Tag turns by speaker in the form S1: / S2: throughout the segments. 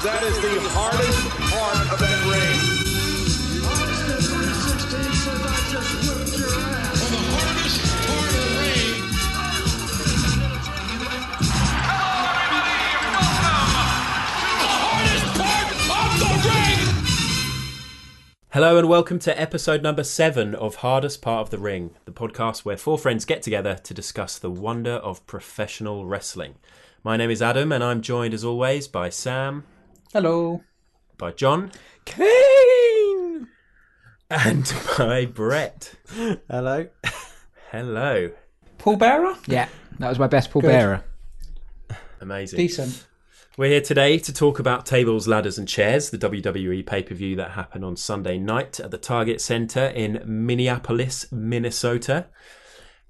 S1: That is the hardest part of that ring.
S2: For the hardest part of the ring.
S3: Hello, everybody, and welcome to the hardest part of the ring.
S4: Hello and welcome to episode number 7 of Hardest Part of the Ring, the podcast where 4 friends get together to discuss the wonder of professional wrestling. My name is Adam and I'm joined as always by Sam.
S5: Hello.
S4: By John.
S5: Kane!
S4: And by Brett.
S6: Hello.
S4: Hello.
S5: Paul Bearer?
S7: Yeah, that was my best Paul
S5: Good.
S7: Bearer.
S4: Amazing.
S5: Decent.
S4: We're here today to talk about Tables, Ladders and Chairs, the WWE pay-per-view that happened on Sunday night at the Target Center in Minneapolis, Minnesota.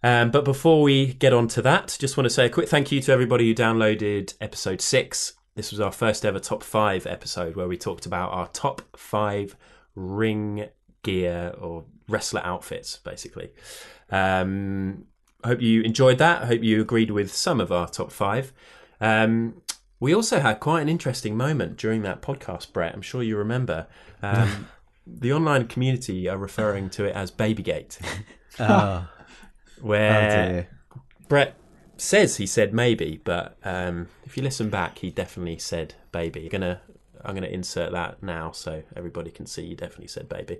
S4: But before we get on to that, just want to say a quick thank you to everybody who downloaded episode 6. This was our first ever top 5 episode where we talked about our top 5 ring gear or wrestler outfits, basically. I hope you enjoyed that. I hope you agreed with some of our top 5. We also had quite an interesting moment during that podcast, Brett. I'm sure you remember. The online community are referring to it as Babygate. Where Brett says he said maybe, but if you listen back, he definitely said baby. I'm gonna insert that now so everybody can see he definitely said baby.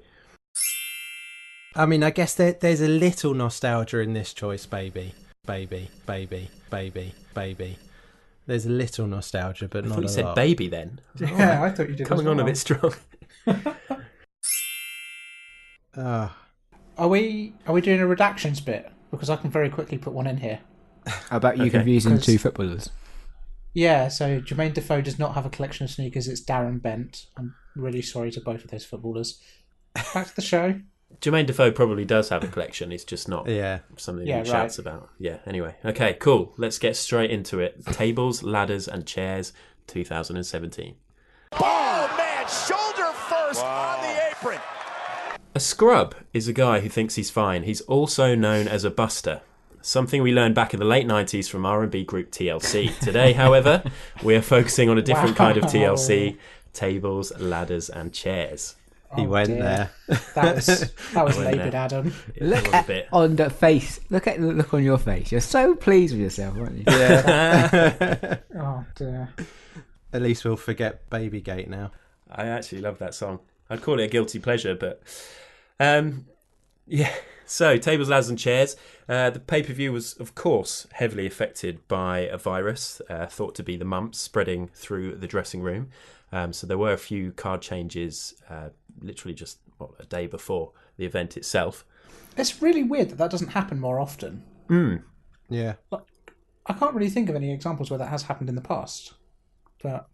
S6: I mean, I guess there's a little nostalgia in this choice, baby. Baby, baby, baby, baby. There's a little nostalgia, but
S4: I
S6: not
S4: thought
S6: a
S4: you said
S6: lot.
S4: baby then.
S5: Yeah, I thought you did.
S4: Coming on a bit strong.
S6: Ah,
S5: Are we doing a redactions bit? Because I can very quickly put one in here.
S7: How about you
S4: Okay.
S7: confusing
S5: 'Cause-
S7: 2 footballers?
S5: Yeah, so Jermaine Defoe does not have a collection of sneakers. It's Darren Bent. I'm really sorry to both of those footballers. Back to the show.
S4: Jermaine Defoe probably does have a collection. It's just not
S6: yeah.
S4: something
S5: Yeah,
S4: he shouts about. Yeah, anyway. Okay, cool. Let's get straight into it. Tables, Ladders and Chairs 2017.
S1: Oh, man, shoulder first on the apron.
S4: A scrub is a guy who thinks he's fine. He's also known as a buster. Something we learned back in the late 90s from R&B group TLC. Today, however, we are focusing on a different kind of TLC. Tables, Ladders and Chairs.
S6: He went there.
S5: That was
S4: Went
S5: laboured,
S4: there.
S5: Adam.
S4: It was a bit.
S7: On the face. Look at the look on your face. You're so pleased with yourself, aren't you?
S6: Yeah.
S5: Oh dear.
S6: At least we'll forget Babygate now.
S4: I actually love that song. I'd call it a guilty pleasure, but yeah. So, Tables, Ladders and Chairs. The pay-per-view was, of course, heavily affected by a virus thought to be the mumps spreading through the dressing room. So there were a few card changes literally just a day before the event itself.
S5: It's really weird that doesn't happen more often.
S6: Yeah.
S5: I can't really think of any examples where that has happened in the past. But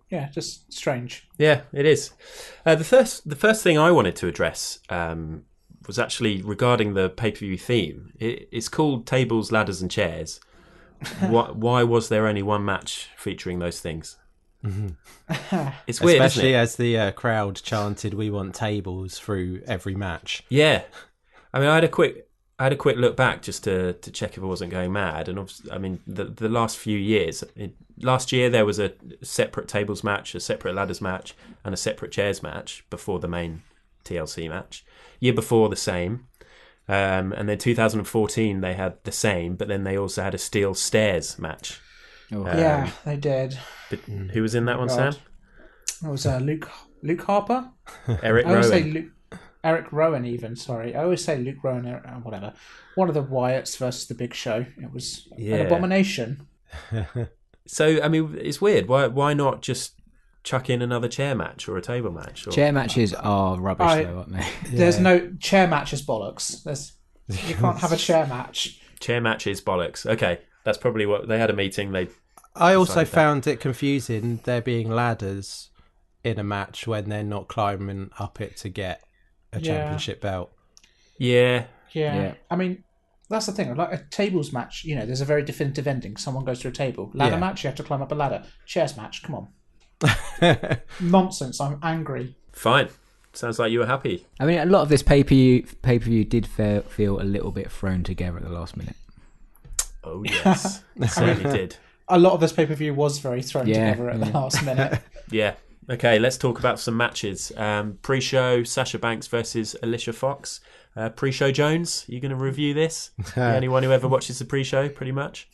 S5: yeah, just strange.
S4: Yeah, it is. The first thing I wanted to address was actually regarding the pay-per-view theme. It's called Tables, Ladders and Chairs. Why was there only one match featuring those things? It's weird,
S6: Especially
S4: isn't it?
S6: as the crowd chanted, "We want tables" through every match.
S4: Yeah, I mean, I had a quick look back just to check if I wasn't going mad, and I mean, the last few years. Last year there was a separate tables match, a separate ladders match, and a separate chairs match before the main TLC match. Year before the same, and then 2014 they had the same, but then they also had a steel stairs match.
S7: Oh.
S5: Yeah, they did.
S4: But who was in that one,
S5: God.
S4: Sam?
S5: It was Luke Harper.
S4: Eric
S5: I always say
S4: Rowan.
S5: Eric Rowan. Even sorry, I always say Luke Rowan. Whatever. One of the Wyatts versus the Big Show. It was an abomination.
S4: So I mean, it's weird. Why not just chuck in another chair match or a table match? Or...
S7: Chair matches are rubbish, though, aren't they?
S5: There's no chair match is bollocks. You can't have a chair match.
S4: Chair match is bollocks. Okay, that's probably what they had a meeting.
S6: I also
S4: decided that.
S6: found it confusing there being ladders in a match when they're not climbing up it to get a championship belt.
S4: Yeah.
S5: I mean, that's the thing. Like a tables match, there's a very definitive ending. Someone goes through a table. Ladder match, you have to climb up a ladder. Chairs match, come on. Nonsense. I'm angry.
S4: Fine. Sounds like you were happy.
S7: I mean, a lot of this pay-per-view did feel a little bit thrown together at the last minute.
S4: Oh, yes. It certainly did.
S5: A lot of this pay-per-view was very thrown together at the last minute.
S4: Yeah. Okay, let's talk about some matches. Pre-show, Sasha Banks versus Alicia Fox. Pre-show Jones, you going to review this? The only one who ever watches the pre-show, pretty much.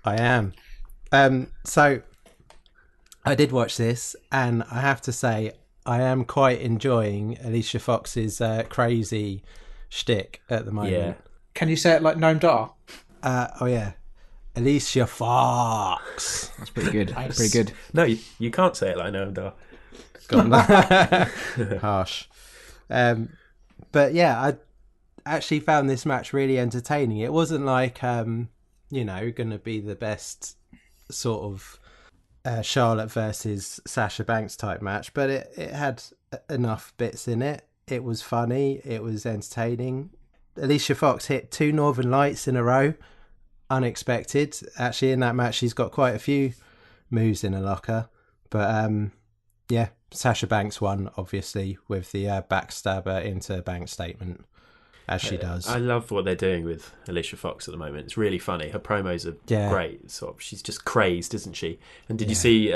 S6: I am. So I did watch this, and I have to say I am quite enjoying Alicia Fox's crazy shtick at the moment.
S4: Yeah.
S5: Can you say it like Noam Dar?
S6: Oh yeah, Alicia Fox.
S7: That's pretty good.
S5: Nice.
S7: Pretty good.
S4: No, you can't say it like Noam Dar.
S6: Harsh. But yeah, I actually found this match really entertaining. It wasn't like going to be the best sort of Charlotte versus Sasha Banks type match, but it had enough bits in it. It was funny. It was entertaining. Alicia Fox hit 2 Northern Lights in a row. Unexpected. Actually, in that match, she's got quite a few moves in her locker. But yeah, Sasha Banks won, obviously, with the backstabber into bank statement, as she does.
S4: I love what they're doing with Alicia Fox at the moment. It's really funny. Her promos are great. Sort of, she's just crazed, isn't she? And did you see,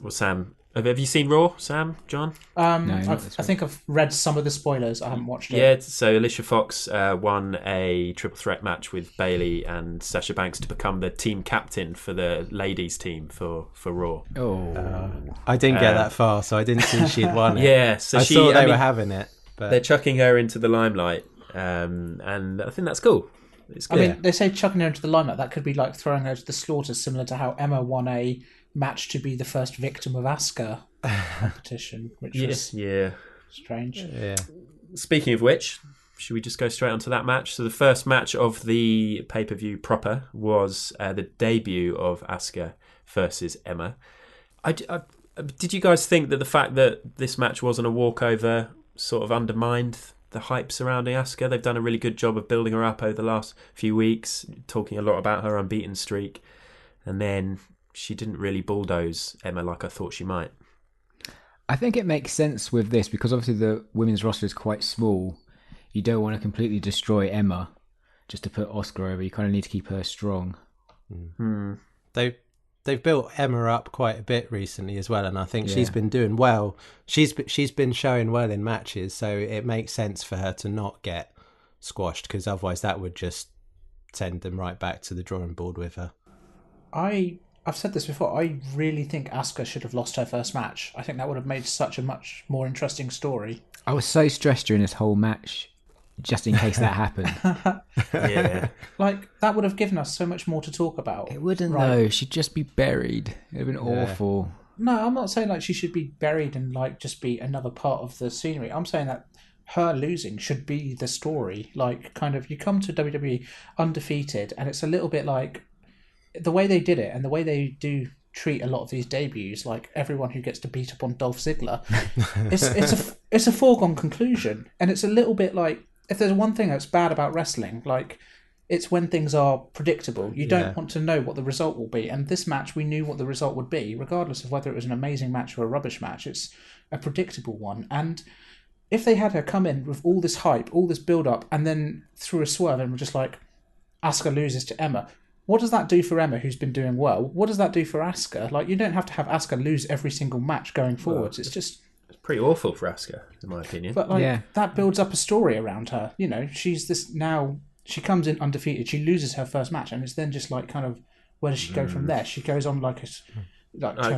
S4: Sam, have you seen Raw, Sam, John?
S5: I think I've read some of the spoilers. I haven't watched it.
S4: Yeah, so Alicia Fox won a triple threat match with Bayley and Sasha Banks to become the team captain for the ladies team for Raw.
S6: I didn't get that far, so I didn't see she'd won it.
S4: Yeah, so
S6: I saw they were having it. But
S4: they're chucking her into the limelight, and I think that's cool. It's good.
S5: I mean, they say chucking her into the limelight. That could be like throwing her to the slaughter, similar to how Emma won a match to be the first victim of Asuka competition, which was strange.
S6: Yeah.
S4: Speaking of which, should we just go straight onto that match? So the first match of the pay-per-view proper was the debut of Asuka versus Emma. Did you guys think that the fact that this match wasn't a walkover sort of undermined the hype surrounding Asuka? They've done a really good job of building her up over the last few weeks, talking a lot about her unbeaten streak, and then she didn't really bulldoze Emma like I thought she might.
S7: I think it makes sense with this because obviously the women's roster is quite small. You don't want to completely destroy Emma just to put Asuka over. You kind of need to keep her strong.
S6: They've built Emma up quite a bit recently as well, and I think she's been doing well. She's been showing well in matches, so it makes sense for her to not get squashed, because otherwise that would just send them right back to the drawing board with her.
S5: I've said this before. I really think Asuka should have lost her first match. I think that would have made such a much more interesting story.
S7: I was so stressed during this whole match, just in case that happened.
S4: Yeah.
S5: Like, that would have given us so much more to talk about.
S7: It wouldn't though. She'd just be buried. It would have been awful.
S5: No, I'm not saying like she should be buried and like just be another part of the scenery. I'm saying that her losing should be the story. Like, kind of, you come to WWE undefeated, and it's a little bit like the way they did it and the way they do treat a lot of these debuts, like everyone who gets to beat up on Dolph Ziggler, it's a foregone conclusion. And it's a little bit like, if there's one thing that's bad about wrestling, like, it's when things are predictable. You don't want to know what the result will be. And this match, we knew what the result would be, regardless of whether it was an amazing match or a rubbish match. It's a predictable one. And if they had her come in with all this hype, all this build-up, and then through a swerve and we're just like, Asuka loses to Emma, what does that do for Emma, who's been doing well? What does that do for Asuka? Like, you don't have to have Asuka lose every single match going forwards. It's just...
S4: It's pretty awful for Asuka, in my opinion.
S5: But, like, that builds up a story around her. You know, she's this now... She comes in undefeated. She loses her first match, and it's then just like, kind of, where does she go from there? She goes on like a...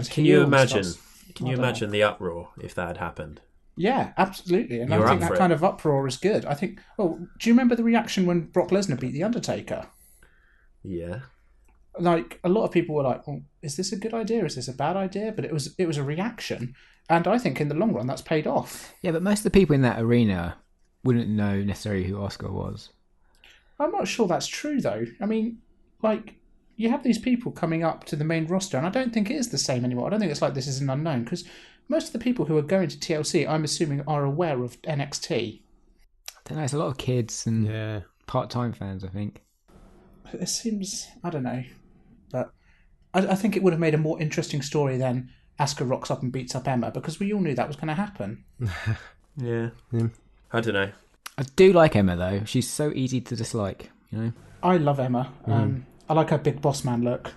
S4: Can you imagine the uproar if that had happened?
S5: Yeah, absolutely. And I think that kind of uproar is good. I think... Oh, do you remember the reaction when Brock Lesnar beat The Undertaker?
S4: Yeah.
S5: Like, a lot of people were like, well, is this a good idea? Is this a bad idea? But it was a reaction. And I think in the long run, that's paid off.
S7: Yeah, but most of the people in that arena wouldn't know necessarily who Asuka was.
S5: I'm not sure that's true, though. I mean, like, you have these people coming up to the main roster, and I don't think it is the same anymore. I don't think it's like this is an unknown, because most of the people who are going to TLC, I'm assuming, are aware of NXT.
S7: I don't know, it's a lot of kids and part-time fans, I think.
S5: It seems, I don't know, but I think it would have made a more interesting story than Asuka rocks up and beats up Emma, because we all knew that was going to happen.
S4: Yeah. I don't know.
S7: I do like Emma, though. She's so easy to dislike, you know?
S5: I love Emma. I like her big boss man look.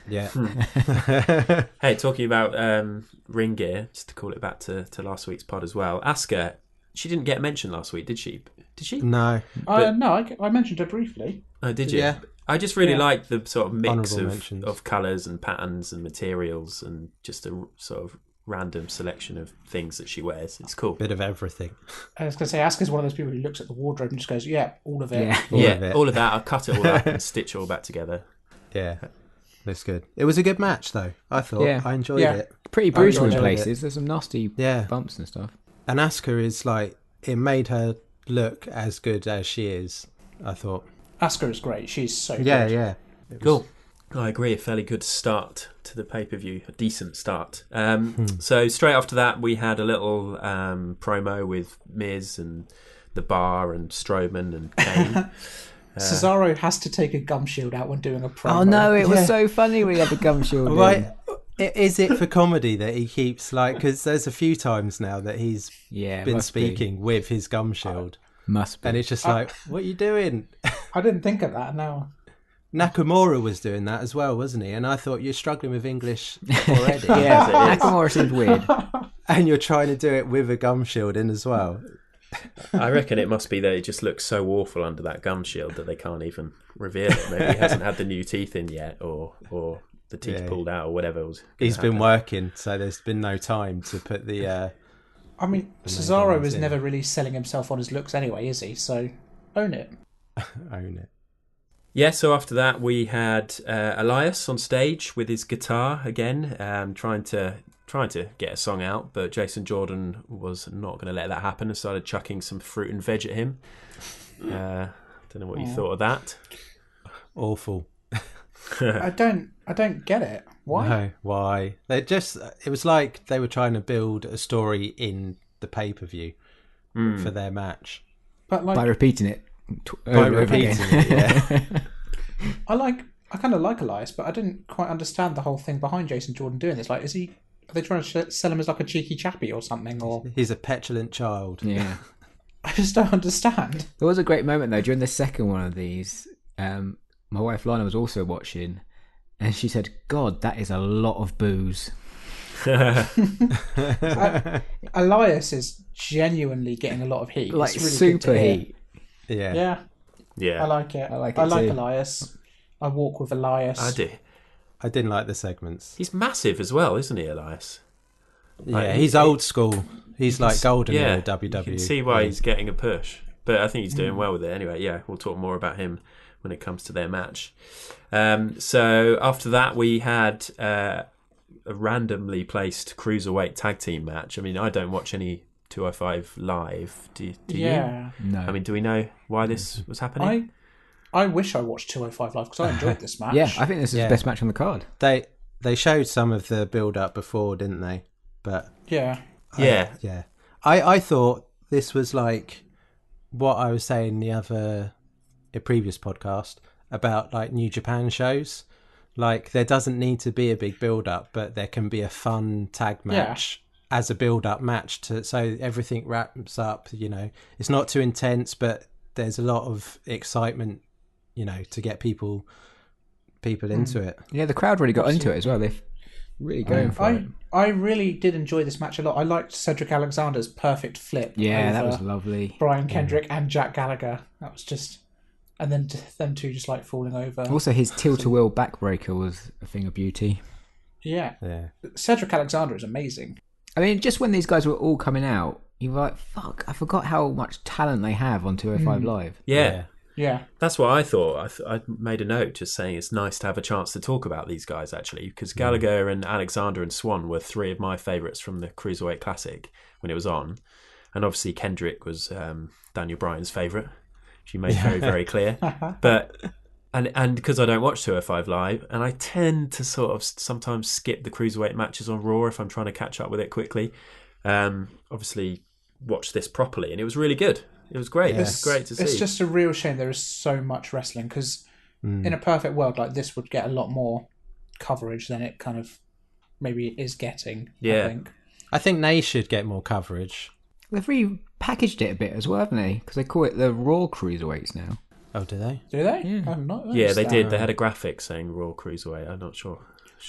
S6: Yeah.
S4: Hey, talking about ring gear, just to call it back to last week's pod as well. Asuka, she didn't get mentioned last week, did she? Did she?
S6: No.
S5: No, I mentioned her briefly.
S4: Oh, did you?
S6: Yeah.
S4: I just really like the sort of mix
S6: Honourable mentions.
S4: of colours and patterns and materials and just a sort of random selection of things that she wears. It's cool.
S6: Bit of everything.
S5: I was going to say, Asuka's one of those people who looks at the wardrobe and just goes, yeah, all of it.
S7: Yeah.
S4: All of that. I'll cut it all up and stitch it all back together.
S6: Yeah. Looks good. It was a good match, though. I thought.
S7: Yeah.
S6: I enjoyed
S5: Yeah.
S6: it.
S7: Pretty brutal in
S6: enjoyed
S7: places. There's some nasty bumps and stuff.
S6: And Asuka is like, it made her look as good as she is, I thought.
S5: Asuka is great. She's so
S6: Yeah,
S5: good.
S6: yeah.
S4: Cool. I agree. A fairly good start to the pay-per-view. A decent start. So straight after that, we had a little promo with Miz and the Bar and Strowman and Kane.
S5: Cesaro has to take a gum shield out when doing a promo.
S7: Oh no, it was so funny when he had the gum shield.
S6: Right. Is it for comedy that he keeps, like, because there's a few times now that he's been speaking with his gum shield.
S7: Must be.
S6: And it's just like, what are you doing?
S5: I didn't think of that now.
S6: Nakamura was doing that as well, wasn't he? And I thought, you're struggling with English already.
S7: Yeah, Nakamura seems weird.
S6: And you're trying to do it with a gum shield in as well.
S4: I reckon it must be that it just looks so awful under that gum shield that they can't even reveal it. Maybe he hasn't had the new teeth in yet, or the teeth pulled out, or whatever was.
S6: He's been working, so there's been no time to put the.
S5: I mean, Cesaro is never really selling himself on his looks anyway, is he? So own it.
S6: Own it.
S4: Yeah, so after that we had Elias on stage with his guitar again, trying to get a song out, but Jason Jordan was not going to let that happen and started chucking some fruit and veg at him. Don't know what you thought of that.
S6: Awful.
S5: I don't get it. Why?
S6: No, why? It was like they were trying to build a story in the pay-per-view for their match.
S5: But like,
S7: By repeating it.
S6: By repeating it, yeah.
S5: I kind of like Elias, but I didn't quite understand the whole thing behind Jason Jordan doing this. Like, are they trying to sell him as like a cheeky chappy or something? Or
S6: He's a petulant child.
S7: Yeah.
S5: I just don't understand.
S7: There was a great moment though during the second one of these. My wife Lana was also watching, and she said, "God, that is a lot of booze."
S5: Elias is genuinely getting a lot of heat.
S7: Like
S5: it's really
S7: super
S5: good to hear.
S7: heat.
S6: Yeah.
S4: Yeah,
S5: I like it.
S7: I like
S5: I
S7: it
S5: like
S7: too.
S5: Elias. I walk with Elias.
S4: I do.
S6: I didn't like the segments.
S4: He's massive as well, isn't he, Elias?
S6: Yeah, he's old school. He's like golden era WWE.
S4: You can see why he's getting a push, but I think he's doing well with it anyway. Yeah, we'll talk more about him when it comes to their match. So after that, we had a randomly placed cruiserweight tag team match. I mean, I don't watch any 205 live. Do you?
S5: Yeah.
S7: No.
S4: I mean, do we know why this was happening?
S5: I wish I watched 205 live because I enjoyed this match.
S7: Yeah, I think this is the best match on the card.
S6: They showed some of the build up before, didn't they? But
S5: Yeah.
S6: I thought this was like what I was saying a previous podcast about like New Japan shows. Like there doesn't need to be a big build up, but there can be a fun tag match as a build up match so everything wraps up. You know, it's not too intense, but there's a lot of excitement. You know, to get people into it.
S7: Yeah, the crowd really got into it as well. They're really going for it.
S5: I really did enjoy this match a lot. I liked Cedric Alexander's perfect flip.
S7: Yeah, that
S5: over
S7: was lovely.
S5: Brian Kendrick and Jack Gallagher. That was just, and then them two just like falling over.
S7: Also, his tilt-a-wheel backbreaker was a thing of beauty.
S5: Yeah.
S6: Yeah.
S5: Cedric Alexander is amazing.
S7: I mean, just when these guys were all coming out, you were like, fuck, I forgot how much talent they have on 205 Live.
S4: Yeah.
S5: Yeah.
S4: That's what I thought. I made a note just saying it's nice to have a chance to talk about these guys, actually, because Gallagher and Alexander and Swan were three of my favourites from the Cruiserweight Classic when it was on. And obviously Kendrick was Daniel Bryan's favourite. She made very, very clear. But and because I don't watch 205 Live, and I tend to sort of sometimes skip the Cruiserweight matches on Raw if I'm trying to catch up with it quickly. Obviously watched this properly, and it was really good. It was great. Yeah. It was great to see.
S5: It's just a real shame there is so much wrestling because in a perfect world, like this would get a lot more coverage than it kind of maybe is getting.
S4: Yeah.
S6: I think they should get more coverage.
S7: They've repackaged it a bit as well, haven't they? Because they call it the Raw Cruiserweights now.
S6: Oh, do they?
S5: Do they?
S7: Yeah.
S5: I'm not
S4: Yeah,
S5: noticed
S4: they
S5: that.
S4: did. They had a graphic saying Raw Cruiserweight. I'm not sure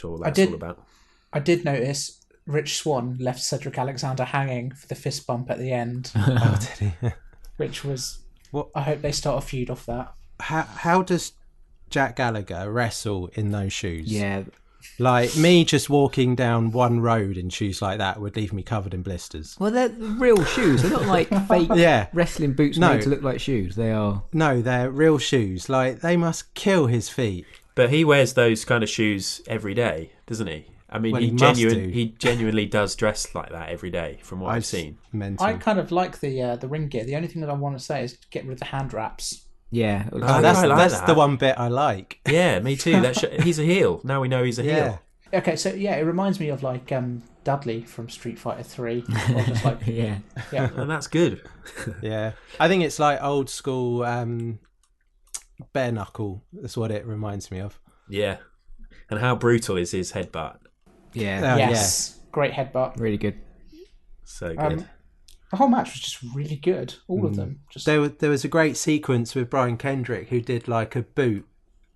S4: what that's all about.
S5: I did notice Rich Swann left Cedric Alexander hanging for the fist bump at the end,
S6: Oh, did he?
S5: which was.
S6: What?
S5: I hope they start a feud off that.
S6: How does Jack Gallagher wrestle in those shoes?
S7: Yeah.
S6: Like, me just walking down one road in shoes like that would leave me covered in blisters.
S7: Well, they're real shoes. They're not like fake
S6: Yeah.
S7: wrestling boots made to look like shoes. They are.
S6: No, they're real shoes. Like, they must kill his feet.
S4: But he wears those kind of shoes every day, doesn't he? I mean,
S6: Well,
S4: he
S6: he
S4: genuinely does dress like that every day, from what I've seen.
S6: Mental.
S5: I kind of like the ring gear. The only thing that I want to say is get rid of the hand wraps.
S7: Yeah.
S6: Oh,
S4: I
S6: that's
S4: like that.
S6: the one bit I like.
S4: Yeah, me too. He's a heel. Now we know he's a heel.
S5: Okay, so yeah, it reminds me of like Dudley from Street Fighter 3. Or just like,
S7: Yeah.
S5: yeah.
S4: And that's good.
S6: Yeah. I think it's like old school bare knuckle. That's what it reminds me of.
S4: Yeah. And how brutal is his headbutt?
S7: Yeah.
S5: Yes, great headbutt.
S7: Really good.
S4: So good.
S5: The whole match was just really good. All of them. Just
S6: There was a great sequence with Brian Kendrick who did like a boot.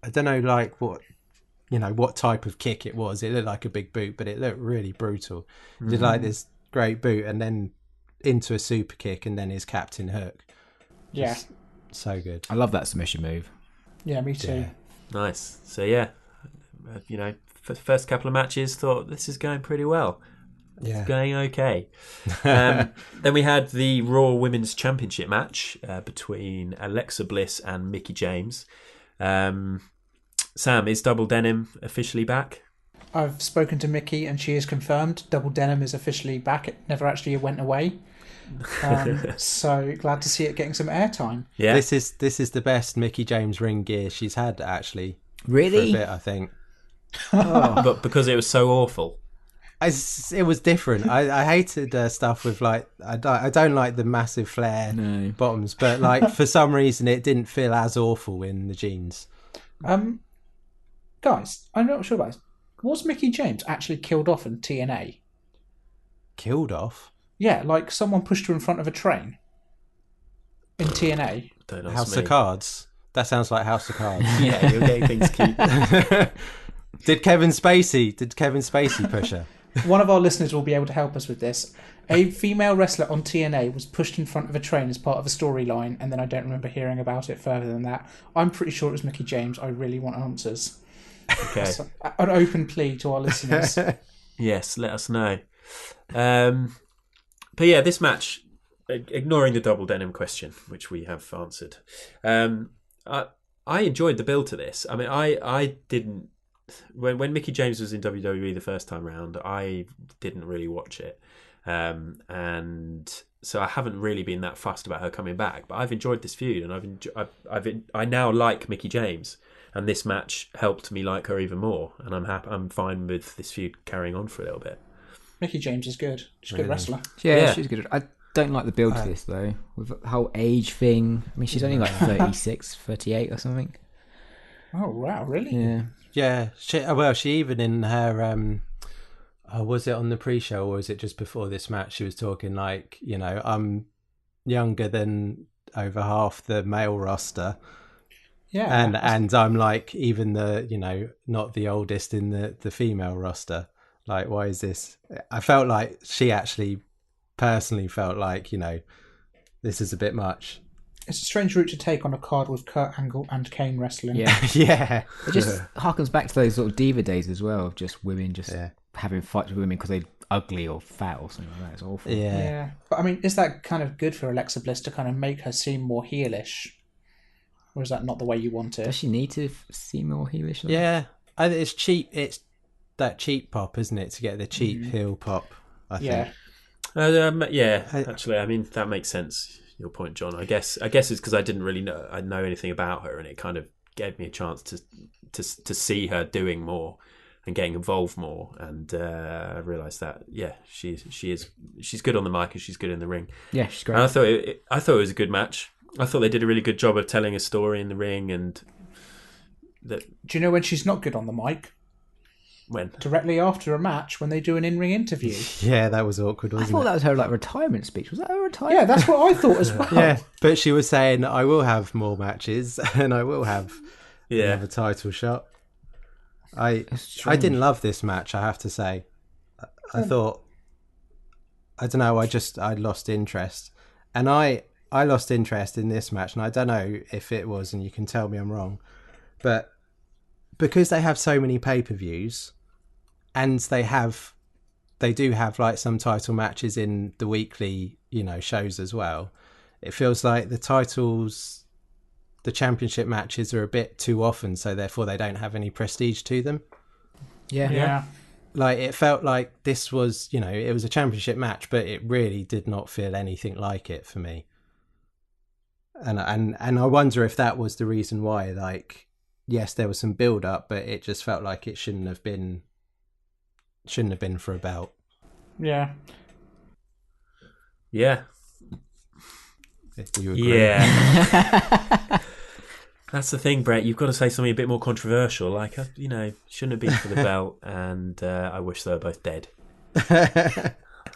S6: I don't know, like what type of kick it was. It looked like a big boot, but it looked really brutal. He did like this great boot and then into a super kick and then his captain hook.
S5: yeah,
S6: So good.
S7: I love that submission move.
S5: yeah, me too.
S6: Yeah.
S4: Nice. So yeah, first couple of matches, thought this is going pretty well.
S6: Yeah.
S4: Going okay. Then we had the Raw Women's Championship match between Alexa Bliss and Mickie James. Sam, is Double Denim officially back?
S5: I've spoken to Mickie and she is confirmed. Double Denim is officially back. It never actually went away. So glad to see it getting some airtime.
S4: Yeah.
S6: This is the best Mickie James ring gear she's had actually.
S7: Really?
S6: For a bit, I think.
S4: But because it was so awful.
S6: It was different. I hated stuff with like I don't like the massive flare bottoms, but like for some reason it didn't feel as awful in the jeans.
S5: Guys, I'm not sure about this. Was Mickie James actually killed off in TNA?
S6: Killed off?
S5: Yeah, like someone pushed her in front of a train in TNA.
S4: Don't ask
S6: House
S4: me.
S6: of Cards. That sounds like House of Cards.
S4: Yeah, you're getting things cute.
S6: Did Kevin Spacey push her?
S5: One of our listeners will be able to help us with this. A female wrestler on TNA was pushed in front of a train as part of a storyline, and then I don't remember hearing about it further than that. I'm pretty sure it was Mickie James. I really want answers.
S4: Okay.
S5: So, an open plea to our listeners.
S4: Yes, let us know. But yeah, this match, ignoring the Double Denim question, which we have answered, I enjoyed the build to this. I mean, I didn't. When Mickie James was in WWE the first time round, I didn't really watch it, and so I haven't really been that fussed about her coming back. But I've enjoyed this feud, and I now like Mickie James, and this match helped me like her even more. And I'm happy. I'm fine with this feud carrying on for a little bit.
S5: Mickie James is good. She's a good wrestler.
S7: Yeah, she's good. I don't like the build to this though, with the whole age thing. I mean, she's only like 36, 38 or something.
S5: Oh wow, really?
S7: Yeah.
S6: Yeah, she even in her was it on the pre-show or was it just before this match? She was talking like, I'm younger than over half the male roster.
S5: Yeah,
S6: and I'm like even the not the oldest in the female roster. Like, why is this? I felt like she actually personally felt like this is a bit much.
S5: it's a strange route to take on a card with Kurt Angle and Kane wrestling.
S7: Yeah.
S6: Yeah,
S7: It just harkens back to those sort of diva days as well, of just women just having fights with women because they're ugly or fat or something like that. It's awful.
S6: yeah.
S5: But I mean, is that kind of good for Alexa Bliss to kind of make her seem more heelish? Or is that not the way you want it?
S7: Does she need to seem more heelish? Though?
S6: Yeah, it's cheap. It's that cheap pop, isn't it? To get the cheap heel pop. I think.
S5: Yeah.
S4: Actually, I mean that makes sense. Your point, John. I guess it's because I didn't really know anything about her, and it kind of gave me a chance to see her doing more and getting involved more, and I realised that she's good on the mic and she's good in the ring.
S7: Yeah, she's great.
S4: And I thought it was a good match. I thought they did a really good job of telling a story in the ring, and that.
S5: Do you know when she's not good on the mic?
S4: When?
S5: Directly after a match when they do an in-ring interview.
S6: Yeah, that was awkward,
S7: I
S6: wasn't
S7: thought
S6: it?
S7: that was her like retirement speech. Was that her retirement?
S5: Yeah, that's what I thought as well.
S6: Yeah, but she was saying, I will have more matches and I will have
S4: Yeah.
S6: another title shot. I
S7: strange.
S6: didn't love this match, I have to say. I thought, I don't know, I lost interest. And I lost interest in this match, and I don't know if it was, and you can tell me I'm wrong, but because they have so many pay-per-views, and they do have like some title matches in the weekly, shows as well, it feels like the championship matches are a bit too often, so therefore they don't have any prestige to them.
S5: Yeah.
S6: Like, it felt like this was, it was a championship match, but it really did not feel anything like it for me. And I wonder if that was the reason why, like, yes, there was some build up, but it just felt like it shouldn't have been for a belt.
S5: Yeah.
S4: Yeah.
S6: Do you agree?
S4: Yeah. That's the thing, Brett. You've got to say something a bit more controversial, like, shouldn't have been for the belt, and I wish they were both dead.
S7: I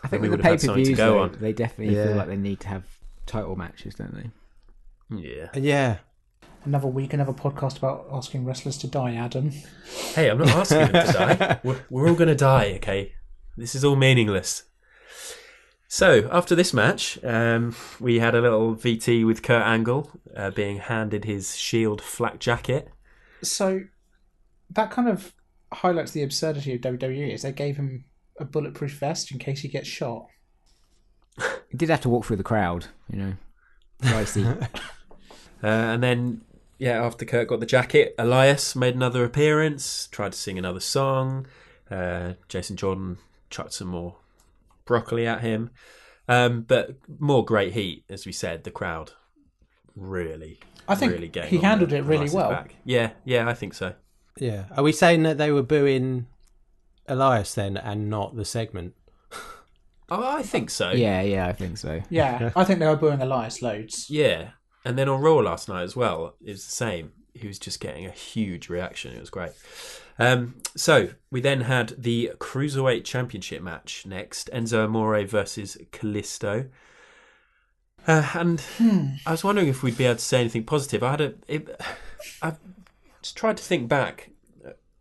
S7: think
S4: we
S7: with the
S4: would have had something to
S7: pay-per-views,
S4: go
S7: though,
S4: on.
S7: they definitely feel like they need to have title matches, don't they?
S4: Yeah.
S6: Yeah.
S5: Another week, another podcast about asking wrestlers to die, Adam.
S4: Hey, I'm not asking them to die. We're all going to die, okay? This is all meaningless. So, after this match, we had a little VT with Kurt Angle being handed his Shield flak jacket.
S5: So that kind of highlights the absurdity of WWE, is they gave him a bulletproof vest in case he gets shot.
S7: He did have to walk through the crowd, Dicey.
S4: And then, after Kurt got the jacket, Elias made another appearance, tried to sing another song. Jason Jordan chucked some more broccoli at him. But more great heat, as we said. The crowd really,
S5: I think
S4: really getting
S5: he
S4: on
S5: handled it really
S4: Elias's
S5: well.
S4: back. Yeah, I think so.
S6: Yeah. Are we saying that they were booing Elias then and not the segment?
S4: Oh, I think so.
S7: Yeah, I think so.
S5: Yeah, I think they were booing Elias loads.
S4: Yeah. And then on Raw last night as well, it was the same. He was just getting a huge reaction. It was great. So we then had the Cruiserweight Championship match next. Enzo Amore versus Kalisto. And I was wondering if we'd be able to say anything positive. I just tried to think back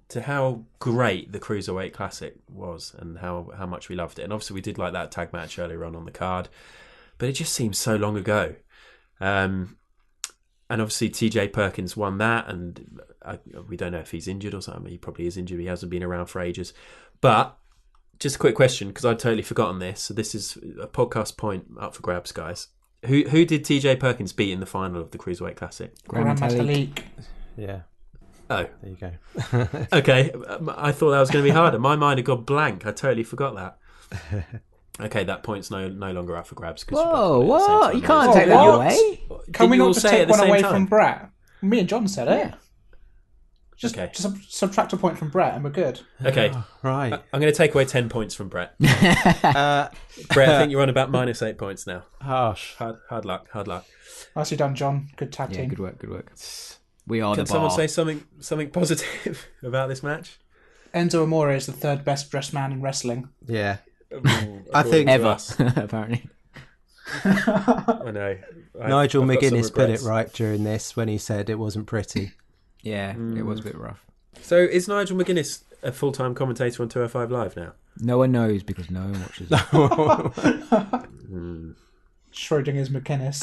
S4: to how great the Cruiserweight Classic was and how much we loved it. And obviously we did like that tag match earlier on the card. But it just seems so long ago. And obviously TJ Perkins won that, and we don't know if he's injured or something. He probably is injured. He hasn't been around for ages. But just a quick question, because I'd totally forgotten this. So this is a podcast point up for grabs, guys. Who did TJ Perkins beat in the final of the Cruiserweight Classic?
S5: Grand Metalik.
S6: Yeah.
S4: Oh.
S6: There you go.
S4: Okay. I thought that was going to be harder. My mind had gone blank. I totally forgot that. Okay, that point's no longer up for grabs.
S7: Whoa, what? You can't
S5: Oh,
S7: take that
S5: what?
S7: away.
S5: Can we
S4: you
S5: not
S4: all
S5: just
S4: say it
S5: take
S4: at the
S5: one
S4: same
S5: away
S4: time?
S5: from Brett? Me and John said it.
S7: Yeah.
S4: Okay.
S5: Just subtract a point from Brett and we're good.
S4: Okay.
S6: Right.
S4: I'm going to take away 10 points from Brett. Brett, I think you're on about -8 points now.
S6: Harsh.
S4: Hard luck.
S5: Nicely done, John. Good tag
S7: Yeah,
S5: team.
S7: good work. We are
S4: Can
S7: the bar.
S4: someone say something positive about this match?
S5: Enzo Amore is the third best dressed man in wrestling.
S6: Yeah.
S4: I
S6: think-
S7: Ever, apparently.
S4: I know.
S6: Nigel
S4: I've got some
S6: McGuinness put it
S4: regrets.
S6: right during this when he said it wasn't pretty.
S7: Yeah, it was a bit rough.
S4: So is Nigel McGuinness a full-time commentator on 205 Live now?
S7: No one knows because no one watches it.
S5: Schrodinger's McInnes.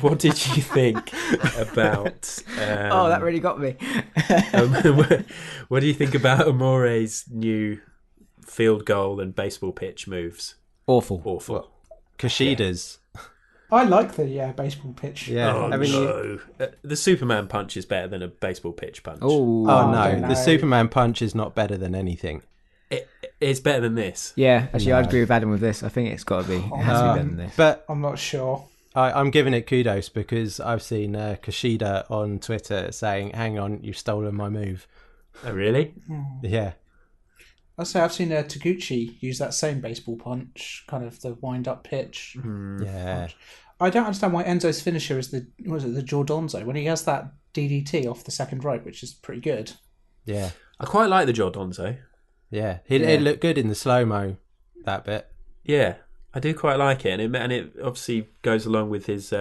S4: What did you think about?
S7: Oh, that really got me.
S4: What do you think about Amore's new field goal and baseball pitch moves?
S7: Awful.
S4: Awful.
S6: Kashida's.
S5: I like the baseball pitch.
S6: Yeah.
S4: Oh,
S6: I mean,
S4: no. The Superman punch is better than a baseball pitch punch.
S7: Oh,
S6: Oh
S5: I
S6: no,
S5: don't
S6: the
S5: know.
S6: Superman punch is not better than anything.
S4: It's better than this.
S7: yeah. Actually,
S6: No.
S7: I'd agree with Adam with this. I think it's got to be. It has to be better than this.
S6: But
S5: I'm not sure.
S6: I'm giving it kudos because I've seen Kushida on Twitter saying, "Hang on, you've stolen my move."
S4: Oh, really?
S6: Yeah.
S5: I've seen Taguchi use that same baseball punch, kind of the wind-up pitch.
S6: Yeah.
S5: I don't understand why Enzo's finisher is the Giordonzo when he has that DDT off the second rope, which is pretty good.
S6: Yeah.
S4: I quite like the Jordonzo.
S6: Yeah. It looked good in the slow-mo, that bit.
S4: Yeah, I do quite like it. And it obviously goes along with his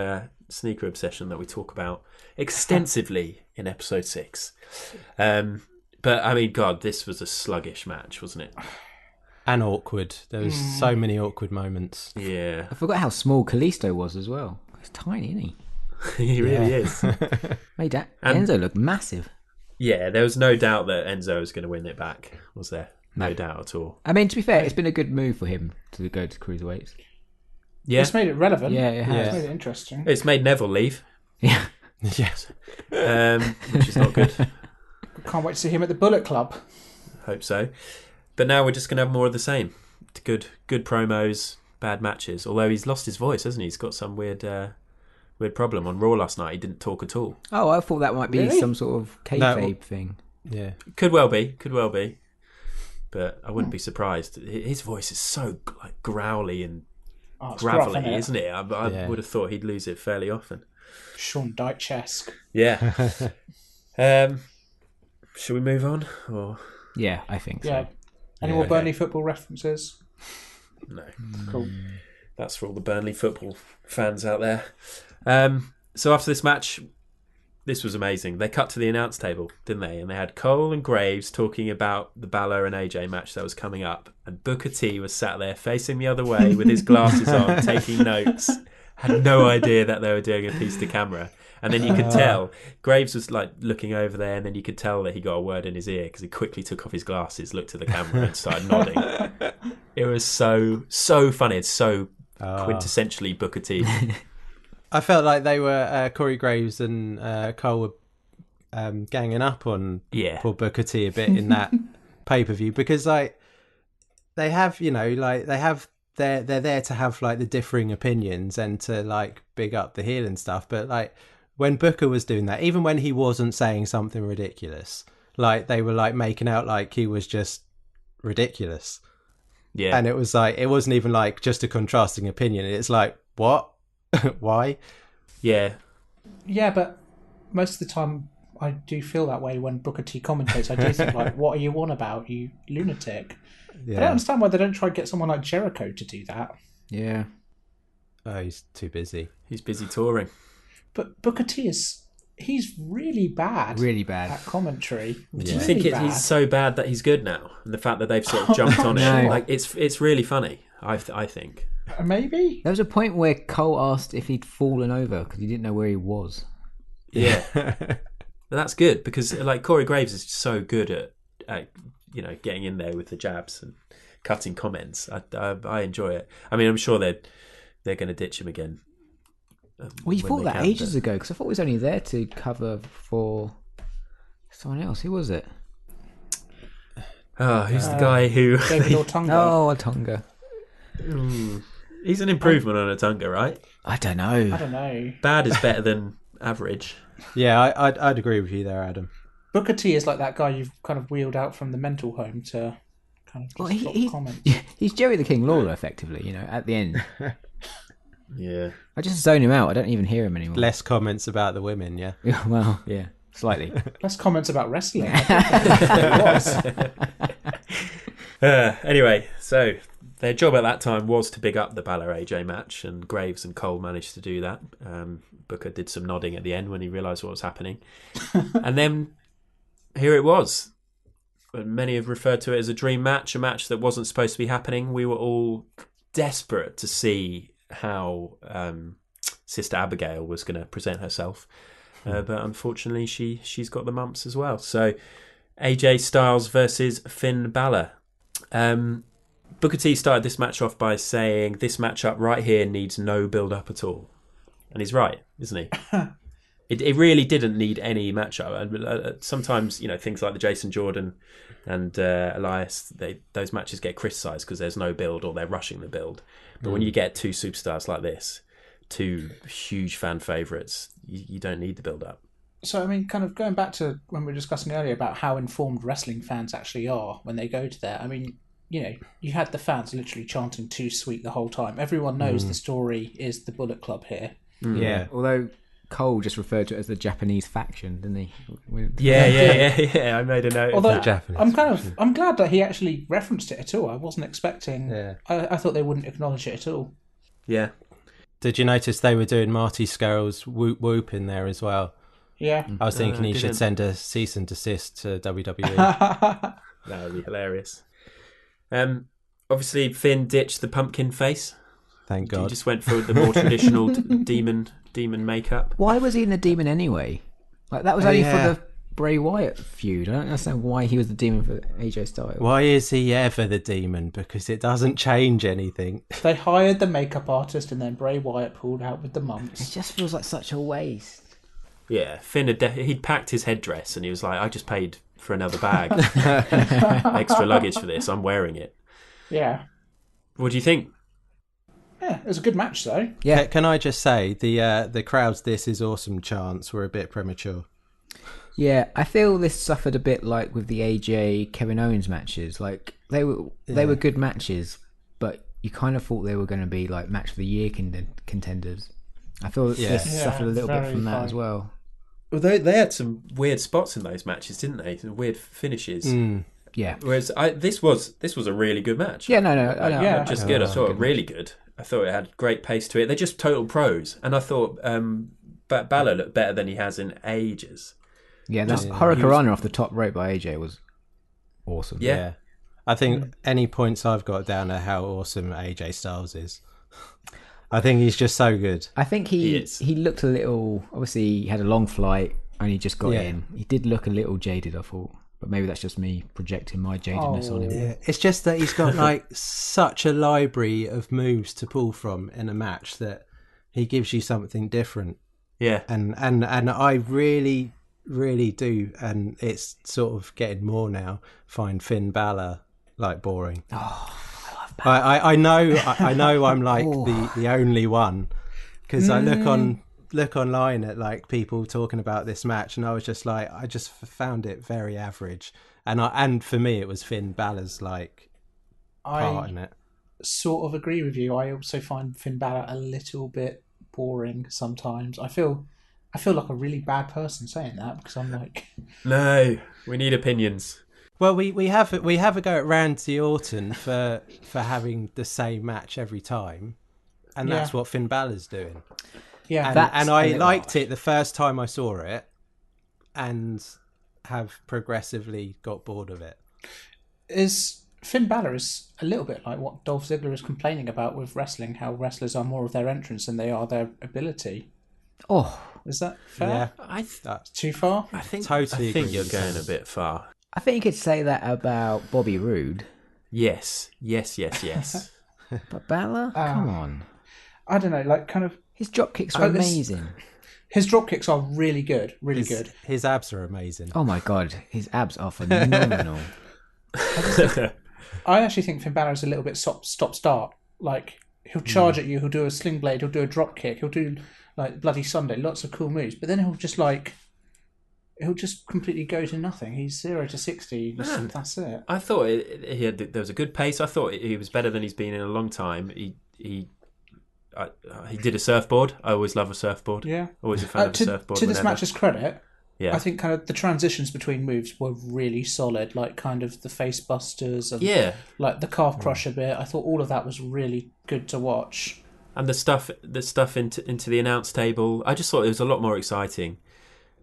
S4: sneaker obsession that we talk about extensively in episode 6. But, I mean, God, this was a sluggish match, wasn't it?
S6: And awkward. There was so many awkward moments.
S4: Yeah.
S7: I forgot how small Kalisto was as well. He's tiny, isn't he?
S4: He really is.
S7: Made Enzo look massive.
S4: Yeah, there was no doubt that Enzo was going to win it back, was there? No doubt at all.
S7: I mean, to be fair, it's been a good move for him to go to cruiserweights.
S4: Yeah.
S5: It's made it relevant.
S7: Yeah, it has.
S5: It's made it interesting.
S4: It's made Neville leave,
S7: Yeah.
S6: Yes.
S4: which is not good.
S5: Can't wait to see him at the Bullet Club.
S4: Hope so. But now we're just going to have more of the same. Good promos, bad matches. Although he's lost his voice, hasn't he? He's got some weird problem. On Raw last night, he didn't talk at all.
S7: Oh, I thought that might be
S5: Really?
S7: some sort of kayfabe thing.
S6: Yeah.
S4: Could well be. But I wouldn't be surprised. His voice is so like growly and
S5: Oh, it's
S4: gravelly,
S5: gruff,
S4: isn't it? I would have thought he'd lose it fairly often.
S5: Sean Dyche-esque.
S4: Yeah. Shall we move on? Or
S7: Yeah, I think so.
S5: Yeah. Any more Burnley football references?
S4: no?
S5: Cool.
S4: That's for all the Burnley football fans out there. So after this match, this was amazing. They cut to the announce table, didn't they? And they had Cole and Graves talking about the Balor and AJ match that was coming up. And Booker T was sat there facing the other way with his glasses on, taking notes. Had no idea that they were doing a piece to camera. And then you could tell, Graves was like looking over there, and then you could tell that he got a word in his ear because he quickly took off his glasses, looked at the camera and started nodding. It was so funny. It's so quintessentially Booker T.
S6: I felt like they were Corey Graves and Cole were ganging up on poor Booker T a bit in that pay-per-view because like they have, they're there to have like the differing opinions and to like big up the heel and stuff, but like when Booker was doing that, even when he wasn't saying something ridiculous, like they were like making out like he was just ridiculous.
S4: Yeah.
S6: And it was like, it wasn't even like just a contrasting opinion. It's like, what? Why?
S4: Yeah.
S5: Yeah, but most of the time I do feel that way when Booker T commentates. I do think like, what are you on about, you lunatic?
S6: Yeah.
S5: I don't understand why they don't try and get someone like Jericho to do that.
S7: Yeah.
S6: Oh, he's too busy.
S4: He's busy touring.
S5: But Booker T he's really bad.
S7: Really bad.
S5: At commentary.
S4: Do you think he's so bad that he's good now? And the fact that they've sort of jumped on
S7: No.
S4: it, like it's really funny. I think.
S5: Maybe.
S7: There was a point where Cole asked if he'd fallen over because he didn't know where he was.
S4: Yeah. But that's good because like Corey Graves is so good at getting in there with the jabs and cutting comments. I enjoy it. I mean, I'm sure they're going to ditch him again.
S7: Well, you thought that ages ago because I thought he was only there to cover for someone else. Who was it?
S4: Oh, who's the guy who?
S5: David Ortunga.
S7: Oh, Tonga.
S4: He's an improvement on Otunga, right?
S7: I don't know.
S5: I don't know.
S4: Bad is better than average.
S6: Yeah, I'd agree with you there, Adam.
S5: Booker T is like that guy you've kind of wheeled out from the mental home to kind of just drop comments.
S7: He's Jerry the King Lawler, effectively, at the end.
S4: Yeah.
S7: I just zone him out. I don't even hear him anymore.
S6: Less comments about the women, yeah.
S7: Well, yeah, slightly.
S5: Less comments about wrestling. I think it was.
S4: Anyway, so their job at that time was to big up the Balor AJ match, and Graves and Cole managed to do that. Booker did some nodding at the end when he realised what was happening. And then here it was. Many have referred to it as a dream match, a match that wasn't supposed to be happening. We were all desperate to see how Sister Abigail was going to present herself. But unfortunately, she's got the mumps as well. So AJ Styles versus Finn Balor. Booker T started this match off by saying this matchup right here needs no build-up at all. And he's right, isn't he? It really didn't need any matchup. Sometimes, things like the Jason Jordan and Elias, those matches get criticised because there's no build or they're rushing the build. But when you get two superstars like this, two huge fan favourites, you don't need the build-up.
S5: So, I mean, kind of going back to when we were discussing earlier about how informed wrestling fans actually are when they go to there. I mean, you had the fans literally chanting "Too Sweet" the whole time. Everyone knows the story is the Bullet Club here.
S7: Yeah, although Cole just referred to it as the Japanese faction, didn't he?
S4: Yeah. I made a note
S5: Although
S4: of that.
S5: I'm glad that he actually referenced it at all. I wasn't expecting.
S6: Yeah.
S5: I thought they wouldn't acknowledge it at all.
S4: Yeah.
S6: Did you notice they were doing Marty Scurll's whoop whoop in there as well?
S5: Yeah.
S6: I was thinking he
S4: didn't.
S6: should send a cease and desist to WWE.
S4: That would be hilarious. Obviously, Finn ditched the pumpkin face.
S6: Thank
S4: He
S6: God.
S4: just went for the more traditional demon makeup.
S7: Why was he in the demon anyway? Like that was only for the Bray Wyatt feud. I don't understand why he was the demon for AJ Styles.
S6: Why is he ever the demon? Because it doesn't change anything.
S5: They hired the makeup artist, and then Bray Wyatt pulled out with the
S7: It
S5: mumps.
S7: just feels like such a waste.
S4: Yeah, Finn he'd packed his headdress and he was like, I just paid for another bag. Extra luggage for this. I'm wearing it.
S5: Yeah.
S4: What do you think?
S5: Yeah, it was a good match though.
S7: Yeah.
S6: Can I just say the crowd's "This is awesome" chants were a bit premature.
S7: Yeah, I feel this suffered a bit like with the AJ Kevin Owens matches. Like they were good matches, but you kind of thought they were going to be like match of the year contenders. I feel this suffered a little bit from that as well.
S4: Well, they had some weird spots in those matches, didn't they? Some weird finishes.
S7: Yeah.
S4: Whereas this was a really good match.
S7: Yeah, no, I know.
S4: Not just good. I thought it really good. I thought it had great pace to it. They're just total pros, and I thought Balor looked better than he has in ages.
S7: Yeah, that Hurricanrana off the top rope by AJ was awesome.
S4: Yeah.
S6: I think any points I've got down are how awesome AJ Styles is. I think he's just so good.
S7: I think he looked a little. Obviously, he had a long flight and he just got in. He did look a little jaded, I thought, but maybe that's just me projecting my jadedness on him.
S6: Yeah, it's just that he's got like such a library of moves to pull from in a match that he gives you something different.
S4: Yeah,
S6: and I really do, and it's sort of getting more now. Find Finn Balor like boring.
S7: Oh, I love
S6: Balor. I know I'm like the only one, because I look online at like people talking about this match, and I was just like, I just found it very average, and for me it was Finn Balor's like part in it.
S5: Sort of agree with you. I also find Finn Balor a little bit boring sometimes. I feel like a really bad person saying that, because I'm like,
S4: no, we need opinions.
S6: Well, we have a go at Randy Orton for having the same match every time, and that's what Finn Balor's doing.
S5: Yeah,
S6: and I liked it the first time I saw it, and have progressively got bored of it.
S5: Finn Balor is a little bit like what Dolph Ziggler is complaining about with wrestling, how wrestlers are more of their entrance than they are their ability.
S7: Oh,
S5: is that fair?
S4: Yeah,
S5: that's too far.
S4: I think
S6: totally.
S4: I think you're going a bit far.
S7: I think you could say that about Bobby Roode.
S4: Yes.
S7: But Balor, come on.
S5: I don't know, like kind of
S7: his drop kicks are amazing.
S5: His drop kicks are really good, good.
S6: His abs are amazing.
S7: Oh my god, his abs are phenomenal.
S5: I actually think Finn Balor is a little bit stop-start. Like, he'll charge at you, he'll do a sling blade, he'll do a drop kick, he'll do like Bloody Sunday, lots of cool moves, but then he'll just completely go to nothing. He's 0 to 60. That's it.
S4: I thought there was a good pace. I thought he was better than he's been in a long time. He did a surfboard. I always love a surfboard.
S5: Yeah,
S4: always a fan of a surfboard.
S5: To this match's credit,
S4: yeah,
S5: I think kind of the transitions between moves were really solid. Like kind of the face busters and like the calf crusher bit. I thought all of that was really good to watch.
S4: And the stuff into the announce table. I just thought it was a lot more exciting.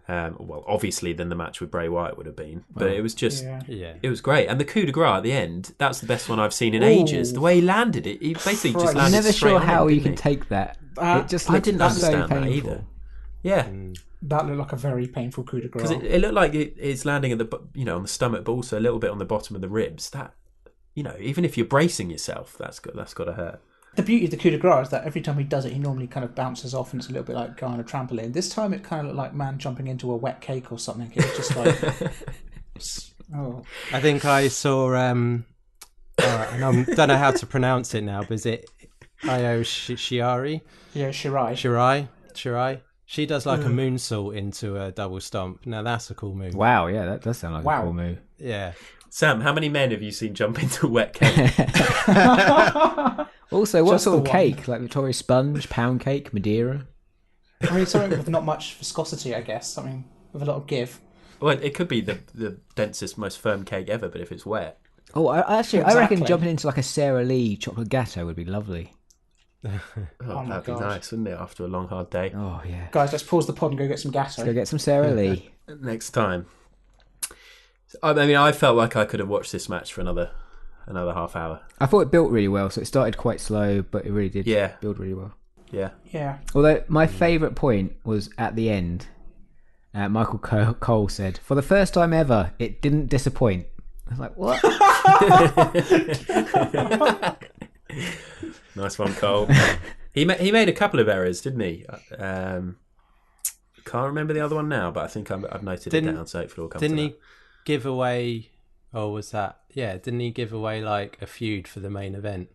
S4: Well, obviously than the match with Bray Wyatt would have been, but it was just, it was great. And the coup de grace at the end, that's the best one I've seen in ages. The way he landed it, he basically just landed
S7: I'm never
S4: straight
S7: sure
S4: on
S7: how
S4: him,
S7: you can
S4: he?
S7: take that. It just
S4: I didn't understand
S7: so
S4: that
S7: painful.
S4: either. Yeah,
S5: that looked like a very painful coup de grace.
S4: because it looked like it's landing at the on the stomach, but also a little bit on the bottom of the ribs. That even if you're bracing yourself, that's got to hurt.
S5: The beauty of the coup de grace is that every time he does it, he normally kind of bounces off, and it's a little bit like going on a trampoline. This time, it kind of looked like man jumping into a wet cake or something. It was just like, oh.
S6: I think I saw, and I don't know how to pronounce it now, but is it Io Shirai?
S5: Yeah, Shirai.
S6: Shirai. She does like a moonsault into a double stomp. Now that's a cool move.
S7: Wow, yeah, that does sound like a cool move.
S6: Yeah.
S4: Sam, how many men have you seen jump into a wet cake?
S7: Also, what
S5: Just
S7: sort of
S5: the
S7: cake? Like Victoria Sponge, pound cake, Madeira?
S5: I mean, something with not much viscosity, I guess. Something with a lot of give.
S4: Well, it could be the densest, most firm cake ever, but if it's wet.
S7: Oh, I reckon
S5: Exactly.
S7: jumping into like a Sara Lee chocolate gatto would be lovely.
S5: my
S4: That'd be
S5: God.
S4: nice, wouldn't it, after a long, hard day?
S7: Oh yeah.
S5: Guys, let's pause the pod and go get some gatto.
S7: Go get some Sara Lee.
S4: Next time. I mean, I felt like I could have watched this match for another half hour.
S7: I thought it built really well, so it started quite slow, but it really did
S4: Yeah.
S7: build really well.
S4: Yeah.
S5: Yeah.
S7: Although my favourite point was at the end. Michael Cole said, "For the first time ever, it didn't disappoint." I was like, "What?"
S4: Nice one, Cole. He made a couple of errors, didn't he? Can't remember the other one now, but I think I've noted it down, so hopefully we'll come to that.
S6: Didn't he give away... Or was that... Yeah, didn't he give away, like, a feud for the main event?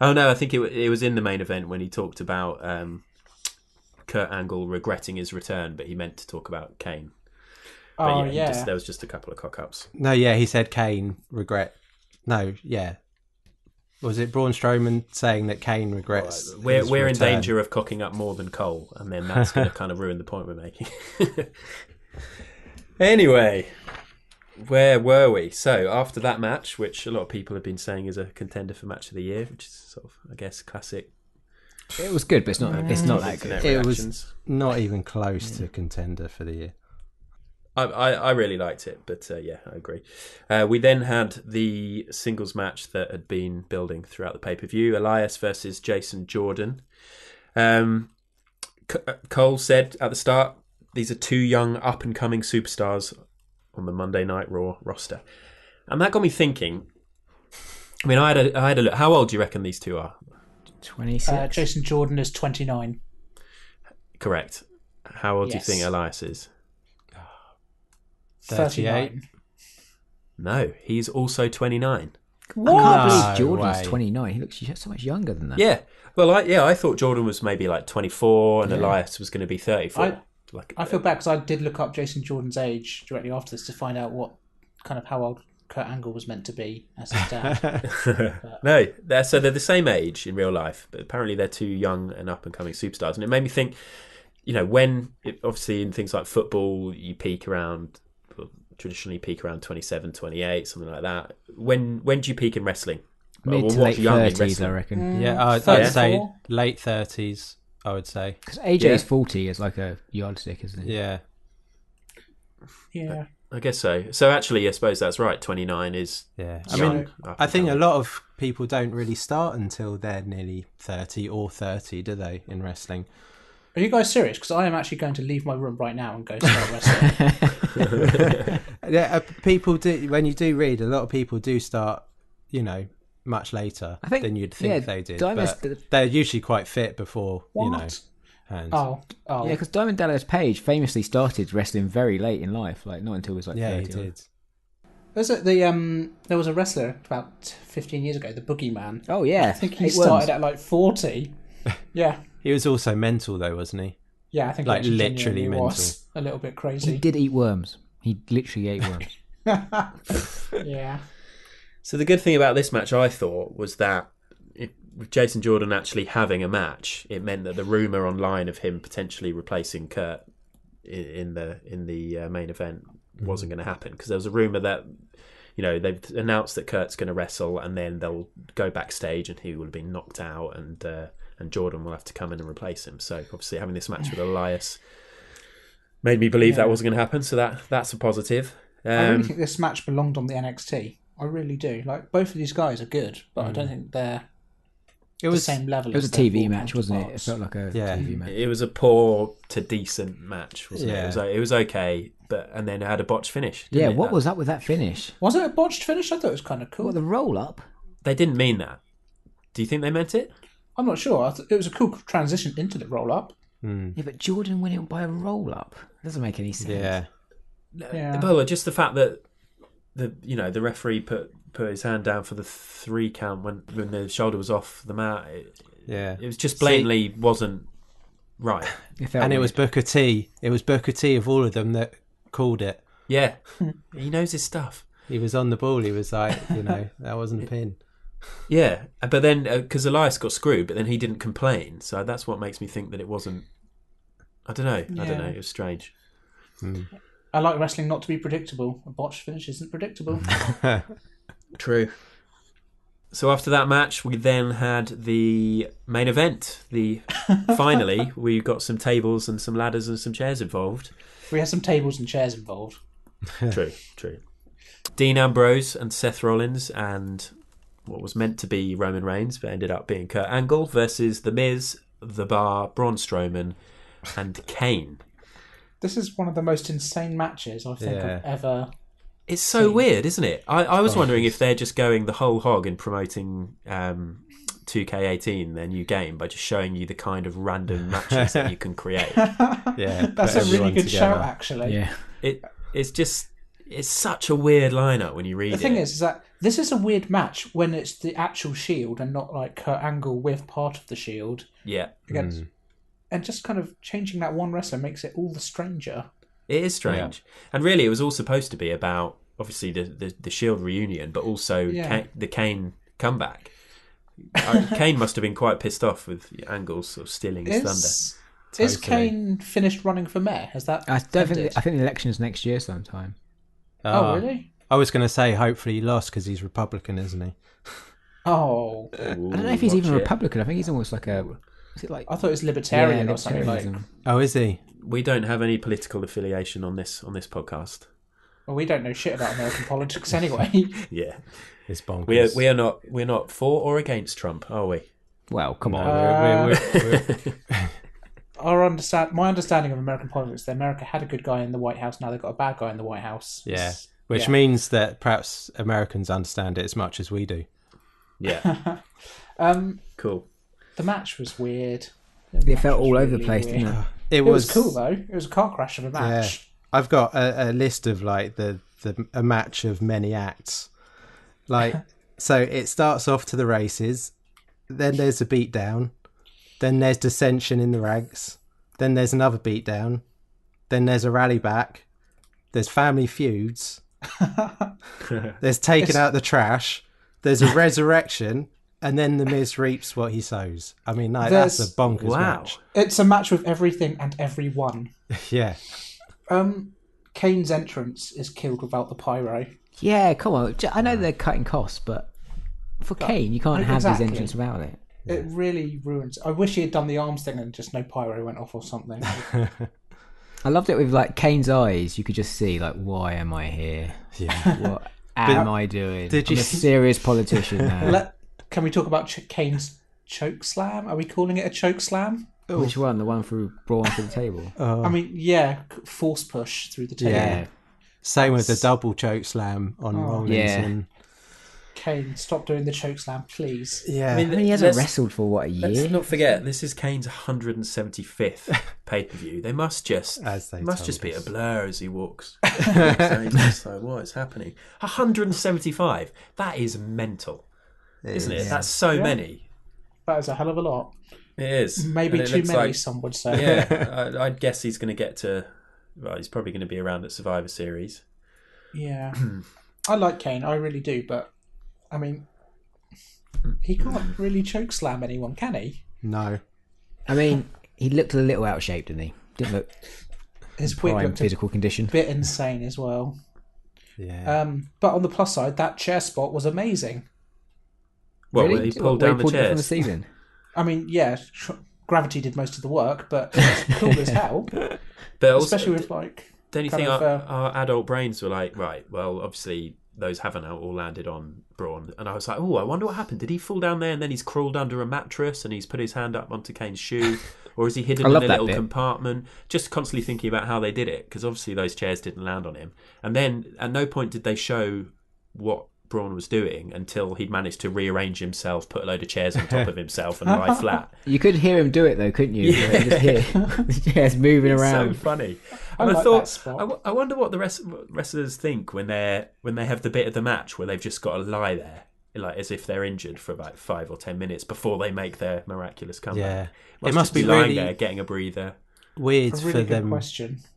S4: Oh, no, I think it was in the main event when he talked about Kurt Angle regretting his return, but he meant to talk about Kane.
S5: Oh,
S4: But
S5: yeah.
S4: there was just a couple of cock-ups.
S6: No, yeah, he said Kane regret... No, yeah. Was it Braun Strowman saying that Kane regrets... his
S4: We're in
S6: return?
S4: danger of cocking up more than Cole, and then that's going to kind of ruin the point we're making. Anyway, where were we? So, after that match, which a lot of people have been saying is a contender for match of the year, which is sort of, I guess, classic.
S7: It was good, but it's not that good.
S4: internet
S6: It
S4: reactions.
S6: was not even close to contender for the year.
S4: I really liked it, but yeah, I agree. We then had the singles match that had been building throughout the pay-per-view, Elias versus Jason Jordan. Cole said at the start, these are two young up-and-coming superstars on the Monday Night Raw roster. And that got me thinking, I mean, I had a look. How old do you reckon these two are?
S7: 26.
S5: Jason Jordan is 29.
S4: Correct. How old do you
S5: Yes.
S4: think Elias is?
S6: 38.
S5: 39.
S4: No, he's also 29.
S7: I can't believe
S6: No
S7: Jordan's
S6: way.
S7: 29. He looks so much younger than that.
S4: Yeah. Well, I thought Jordan was maybe like 24 and
S7: Yeah.
S4: Elias was going to be 34.
S5: I feel bad because I did look up Jason Jordan's age directly after this to find out what kind of how old Kurt Angle was meant to be as his dad.
S4: No, they're the same age in real life, but apparently they're two young and up and coming superstars. And it made me think, obviously in things like football, you traditionally peak around 27, 28, something like that. When do you peak in wrestling?
S7: Mid to
S4: what's
S7: late
S4: young in
S7: 30s, I
S4: wrestling?
S7: reckon.
S6: Yeah, I'd
S5: 34?
S6: say late 30s, I would say.
S7: Because AJ's 40 is like a yardstick, isn't it?
S6: Yeah.
S5: Yeah.
S4: I guess so. So actually, I suppose that's right. 29 is
S6: Yeah. I
S4: young.
S6: mean,
S4: up
S6: I
S4: and
S6: think a
S4: coming.
S6: lot of people don't really start until they're nearly 30 or 30, do they, in wrestling?
S5: Are you guys serious? Because I am actually going to leave my room right now and go start wrestling.
S6: Yeah, people do. When you do read, a lot of people do start, much later
S7: I think-
S6: than you'd think
S7: yeah,
S6: they did.
S7: Diamond's-
S6: But they're usually quite fit before,
S5: What?
S6: and
S5: Oh.
S7: Yeah, because Diamond Dallas Page famously started wrestling very late in life, like not until he was like
S6: yeah,
S7: 30.
S6: he did.
S5: There was a wrestler about 15 years ago, the Boogeyman.
S7: Oh yeah,
S5: I think he
S7: 8 worms.
S5: started at like 40. Yeah.
S6: He was also mental, though, wasn't he?
S5: Yeah, I think
S6: Like,
S5: he actually
S6: literally
S5: genuinely
S6: mental.
S5: was a little bit
S7: He
S5: crazy.
S7: did eat worms. He literally ate worms.
S5: Yeah.
S4: So the good thing about this match, I thought, was that with Jason Jordan actually having a match, it meant that the rumor online of him potentially replacing Kurt in the main event wasn't going to happen, because there was a rumor that they've announced that Kurt's going to wrestle and then they'll go backstage and he will have been knocked out and Jordan will have to come in and replace him. So obviously having this match with Elias made me believe that wasn't going to happen. So that's a positive.
S5: I really think this match belonged on the NXT. I really do. Like, both of these guys are good, but I don't think they're
S6: It was
S5: the same level.
S7: It was a
S5: as their
S7: TV
S5: Raw
S7: match, wasn't it? It
S5: counterparts.
S7: felt like a
S6: Yeah.
S7: TV match.
S4: It was a poor to decent match, wasn't
S6: Yeah.
S4: it? It was okay, and then it had a botched finish.
S7: Yeah,
S4: didn't it?
S7: what was up with that finish?
S5: Was it a botched finish? I thought it was kind of cool.
S7: What, the roll up?
S4: They didn't mean that. Do you think they meant it?
S5: I'm not sure. It was a cool transition into the roll up.
S7: Yeah, but Jordan winning by a roll up doesn't make any sense.
S6: yeah.
S5: Yeah.
S4: Well, just the fact that the referee put his hand down for the 3 count when the shoulder was off the mat.
S6: Yeah.
S4: It was just blatantly wasn't right.
S7: It felt
S6: And it
S7: weird.
S6: was Booker T. It was Booker T of all of them that called it.
S4: Yeah, he knows his stuff.
S6: He was on the ball. He was like, that wasn't a pin.
S4: Yeah, but then because Elias got screwed, but then he didn't complain, so that's what makes me think that it wasn't I don't know. It was strange.
S5: I like wrestling not to be predictable. A botched finish isn't predictable.
S4: True. So after that match, we then had the main event. Finally, we got some tables and some ladders and some chairs involved.
S5: We had some tables and chairs involved.
S4: True. Dean Ambrose and Seth Rollins and what was meant to be Roman Reigns, but ended up being Kurt Angle versus The Miz, The Bar, Braun Strowman, and Kane.
S5: This is one of the most insane matches I think I've ever.
S4: It's so weird, isn't it? I was wondering if they're just going the whole hog and promoting 2K18, their new game, by just showing you the kind of random matches that you can create.
S6: Yeah,
S5: that's a really good shout, actually.
S7: Yeah,
S4: it's such a weird lineup when you read it.
S5: The thing is that this is a weird match when it's the actual Shield and not like Kurt Angle with part of the Shield.
S4: Yeah.
S5: Against, and just kind of changing that one wrestler makes it all the stranger.
S4: It is strange. Yeah. And really, it was all supposed to be about, obviously, the Shield reunion, but also the Kane comeback. Kane must have been quite pissed off with Angle's sort of stealing his thunder.
S5: Is Kane finished running for mayor? Has that
S7: I think the election's next year sometime.
S5: Oh, really?
S6: I was going to say, hopefully he lost because he's Republican, isn't he?
S5: Oh.
S7: I don't know if he's even Republican. I think he's almost like a... Is it like...
S5: I thought it was libertarian or something like.
S6: Oh, is he?
S4: We don't have any political affiliation on this podcast.
S5: Well, we don't know shit about American politics anyway.
S4: Yeah.
S6: It's bonkers.
S4: We're not for or against Trump, are we?
S7: Well, come on.
S5: My understanding of American politics is that America had a good guy in the White House, now they've got a bad guy in the White House.
S6: Yeah. Which means that perhaps Americans understand it as much as we do.
S4: Yeah. Cool.
S5: The match was weird.
S7: It felt all over the place, didn't it?
S5: It was cool though. It was a car crash of a match.
S6: Yeah. I've got a list of like a match of many acts. Like, so it starts off to the races, then there's a beatdown, then there's dissension in the ranks, then there's another beatdown, then there's a rally back, there's family feuds, there's taking out the trash, there's a resurrection, and then the Miz reaps what he sows. I mean, that's a bonkers match.
S5: It's a match with everything and everyone.
S6: Yeah.
S5: Kane's entrance is killed without the pyro.
S7: Yeah, come on. I know they're cutting costs, but for Kane, you can't have his entrance without it.
S5: It really ruins. I wish he had done the arms thing and just no pyro went off or something.
S7: I loved it with like Kane's eyes. You could just see like, why am I here?
S6: Yeah.
S7: What am I doing?
S6: I'm a
S7: serious politician now.
S5: Can we talk about Kane's choke slam? Are we calling it a choke slam?
S7: Which one? The one through Braun to the table?
S5: I mean, yeah, force push through the table.
S6: Yeah. Same with the double choke slam on Rollins.
S7: Yeah.
S5: Kane, stop doing the choke slam, please.
S6: Yeah.
S7: I mean, he hasn't wrestled for what, a year?
S4: Let's not forget, this is Kane's 175th pay-per-view. They must just be a blur as he walks. Just like, what is happening? 175. That is mental, isn't it? That's so many.
S5: That is a hell of a lot.
S4: It is.
S5: Maybe too many, some would say.
S4: Yeah, I'd guess he's going to get to... Well, he's probably going to be around at Survivor Series.
S5: Yeah. I like Kane, I really do, but, I mean, he can't really choke slam anyone, can he?
S6: No.
S7: I mean, he looked a little out of shape, didn't he? Didn't look
S5: his wig looked
S7: physical condition.
S5: A bit insane as well.
S6: Yeah.
S5: But on the plus side, that chair spot was amazing.
S4: Well,
S7: really?
S4: He pulled down the chairs
S7: from the ceiling.
S5: I mean, yeah, gravity did most of the work, but it's cool as hell.
S4: But also,
S5: especially with like...
S4: Don't you think our adult brains were like, right, well, obviously those haven't all landed on Braun. And I was like, oh, I wonder what happened. Did he fall down there and then he's crawled under a mattress and he's put his hand up onto Kane's shoe? Or is he hidden in a little compartment? Just constantly thinking about how they did it, because obviously those chairs didn't land on him. And then at no point did they show what Braun was doing until he'd managed to rearrange himself, put a load of chairs on top of himself and lie flat.
S7: You could hear him do it though, couldn't you?
S4: Yeah.
S7: Just hear the chairs moving around.
S4: So funny. And I thought, I wonder what the wrestlers think when they have the bit of the match where they've just got to lie there, like as if they're injured for about 5 or 10 minutes before they make their miraculous comeback.
S6: Yeah, it must be
S4: lying
S6: really
S4: there, getting a breather.
S6: Weird
S5: for them,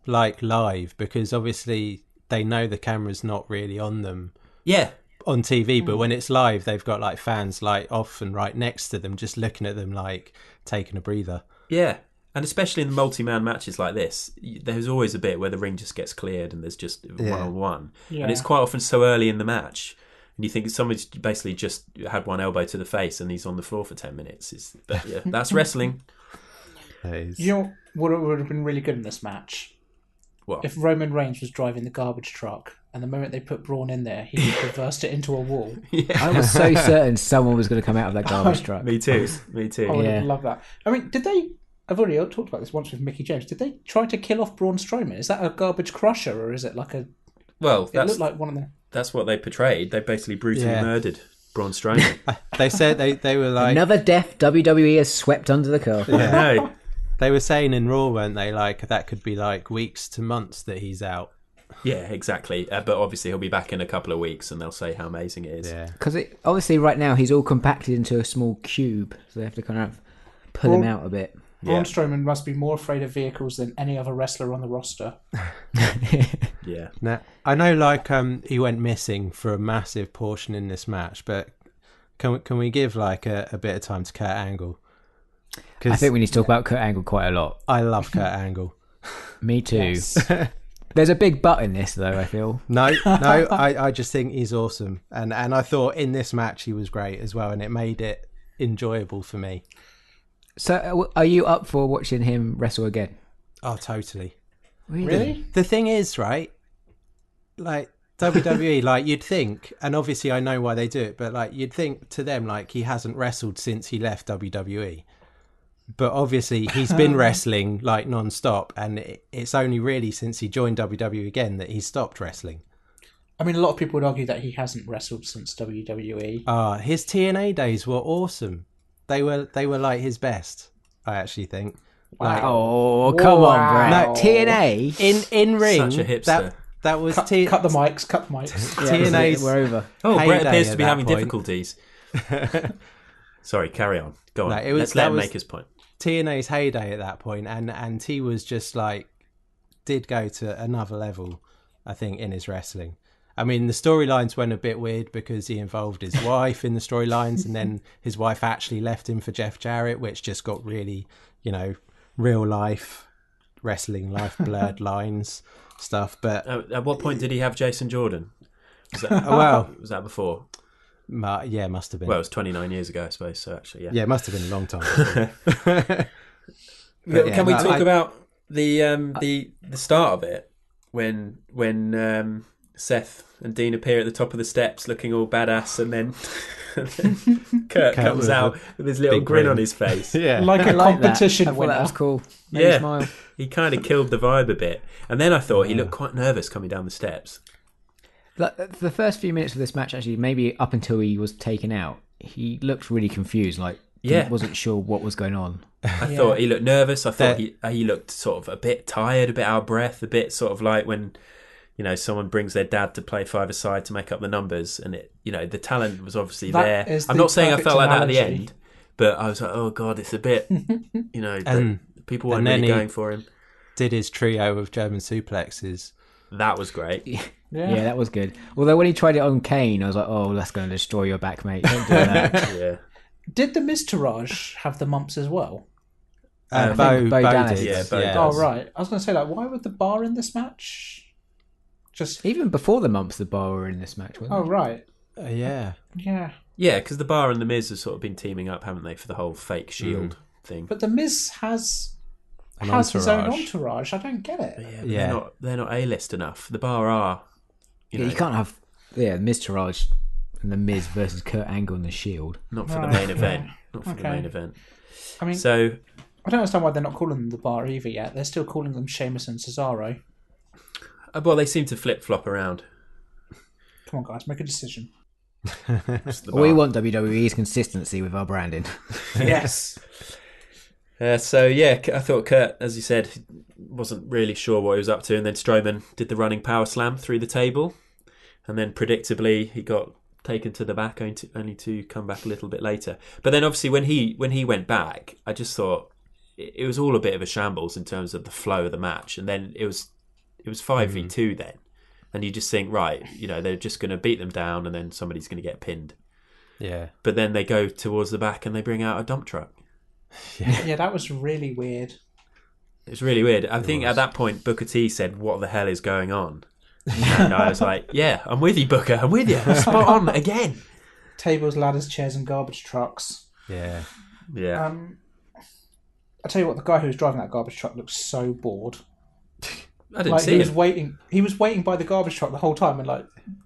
S6: like live, because obviously they know the camera's not really on them.
S4: Yeah.
S6: On TV, but when it's live, they've got like fans like off and right next to them, just looking at them like taking a breather.
S4: Yeah, And especially in multi-man matches like this, there's always a bit where the ring just gets cleared and there's just one-on-one.
S5: Yeah.
S4: And it's quite often so early in the match. And you think somebody's basically just had one elbow to the face and he's on the floor for 10 minutes. But yeah, that's wrestling.
S5: You know what would have been really good in this match?
S4: What?
S5: If Roman Reigns was driving the garbage truck and the moment they put Braun in there, he reversed it into a wall.
S7: I was so certain someone was going to come out of that garbage truck.
S4: Me too.
S5: I would have loved that. I mean, did they... I've already talked about this once with Mickie James. Did they try to kill off Braun Strowman? Is that a garbage crusher or is it like a...
S4: Well,
S5: it looked like one of the...
S4: That's what they portrayed. They basically brutally murdered Braun Strowman.
S6: They said they were like...
S7: Another death WWE has swept under the carpet.
S4: I know.
S6: They were saying in Raw, weren't they? Like, that could be like weeks to months that he's out.
S4: Yeah, exactly. But obviously he'll be back in a couple of weeks and they'll say how amazing it is.
S6: Yeah.
S7: Because obviously right now he's all compacted into a small cube, so they have to kind of pull him out a bit.
S5: Braun Strowman must be more afraid of vehicles than any other wrestler on the roster.
S4: Yeah.
S6: Now, I know, like, he went missing for a massive portion in this match, but can we give like a bit of time to Kurt Angle?
S7: I think we need to talk about Kurt Angle quite a lot.
S6: I love Kurt Angle.
S7: Me too.
S5: Yes.
S7: There's a big but in this, though, I feel.
S6: No, I just think he's awesome. And I thought in this match he was great as well, and it made it enjoyable for me.
S7: So are you up for watching him wrestle again?
S6: Oh, totally.
S5: Really?
S6: The thing is, right, like, WWE, like, you'd think, and obviously I know why they do it, but like, you'd think to them, like, he hasn't wrestled since he left WWE. But obviously he's been wrestling like non-stop, and it's only really since he joined WWE again that he stopped wrestling.
S5: I mean, a lot of people would argue that he hasn't wrestled since WWE.
S6: His TNA days were awesome. They were like his best, I actually think. Like,
S7: Oh, come on, Brett.
S6: No,
S7: TNA?
S6: in ring,
S4: Such a hipster.
S6: that was
S5: Cut the mics, cut the mics.
S6: TNA's
S7: We're over.
S4: Oh, Brett
S6: heyday
S4: appears to
S6: at
S4: be
S6: that
S4: having
S6: point.
S4: difficulties. Sorry, carry on. Go on.
S6: No,
S4: Let's let him make his point.
S6: TNA's heyday at that point, and he was just like, did go to another level, I think, in his wrestling. I mean, the storylines went a bit weird because he involved his wife in the storylines, and then his wife actually left him for Jeff Jarrett, which just got really, real life wrestling, life blurred lines stuff. But
S4: At what point did he have Jason Jordan? Was that, was that before?
S6: Yeah, must have been.
S4: Well, it was 29 years ago, I suppose. So actually, yeah.
S6: Yeah, it must have been a long time before.
S4: Can we talk about the start of it when Seth and Dean appear at the top of the steps looking all badass, and then Kurt comes
S6: with
S4: out with his little
S6: big
S4: grin
S6: grin
S4: on his face.
S6: Yeah,
S5: Like a
S7: like
S5: competition
S7: that. I thought
S5: winner.
S7: that was cool. Made me
S4: Yeah,
S7: smile.
S4: he kind of killed the vibe a bit, and then I thought he looked quite nervous coming down the steps.
S7: Like, the first few minutes of this match, actually, maybe up until he was taken out, he looked really confused. Like, wasn't sure what was going on.
S4: I thought he looked nervous. I thought he looked sort of a bit tired, a bit out of breath, a bit sort of like when someone brings their dad to play five-a-side to make up the numbers, and the talent was obviously
S5: That
S4: there.
S5: is
S4: I'm
S5: the
S4: not saying I
S5: perfect
S4: felt like that at the
S5: analogy.
S4: end, but I was like, oh god, it's a bit,
S6: And-
S4: people weren't
S6: and then
S4: really
S6: he-
S4: going for him.
S6: did his trio of German suplexes.
S4: That was great.
S7: Yeah, that was good. Although when he tried it on Kane, I was like, oh, that's going to destroy your back, mate. Don't do that.
S4: Yeah,
S5: Did the Miztourage have the mumps as well?
S6: Bo
S7: Dallas.
S6: did.
S4: Yeah, Bo
S6: yeah.
S4: does.
S5: Oh, right. I was going to say, like, why would the bar in this match? Just...
S7: Even before the mumps, the Bar were in this match, wasn't
S5: Oh, right.
S6: Yeah.
S5: Yeah.
S4: Yeah, because the Bar and the Miz have sort of been teaming up, haven't they, for the whole fake Shield thing?
S5: But the Miz has
S6: An
S5: his own
S6: entourage.
S5: entourage. I don't get it.
S4: Yeah, but
S6: Yeah.
S4: they're not A-list enough. The Bar are.
S7: you can't have Miztourage and the Miz versus Kurt Angle and the Shield.
S4: Not for the
S5: Right,
S4: main
S5: yeah.
S4: event. Not for the
S5: Okay.
S4: main event.
S5: I mean,
S4: So
S5: I don't understand why they're not calling them the bar either yet. They're still calling them Sheamus and Cesaro.
S4: well, they seem to flip-flop around.
S5: Come on, guys, make a decision.
S4: It's the
S7: We
S4: Bar.
S7: want WWE's consistency with our branding.
S5: Yes.
S4: So yeah, I thought Kurt, as you said, wasn't really sure what he was up to, and then Strowman did the running power slam through the table, and then predictably he got taken to the back, only to come back a little bit later. But then obviously when he went back, I just thought it was all a bit of a shambles in terms of the flow of the match, and then it was 5v2 then, and you just think, right, they're just going to beat them down, and then somebody's going to get pinned.
S6: Yeah.
S4: But then they go towards the back and they bring out a dump truck.
S5: Yeah, that was really weird.
S4: It's really weird. I think at that point Booker T said, "What the hell is going on?" And I was like, "Yeah, I'm with you, Booker. I'm with you. Spot on again."
S5: Tables, ladders, chairs, and garbage trucks.
S6: Yeah.
S5: I tell you what, the guy who was driving that garbage truck looked so bored.
S4: I didn't see
S5: he
S4: him.
S5: was waiting. He was waiting by the garbage truck the whole time, and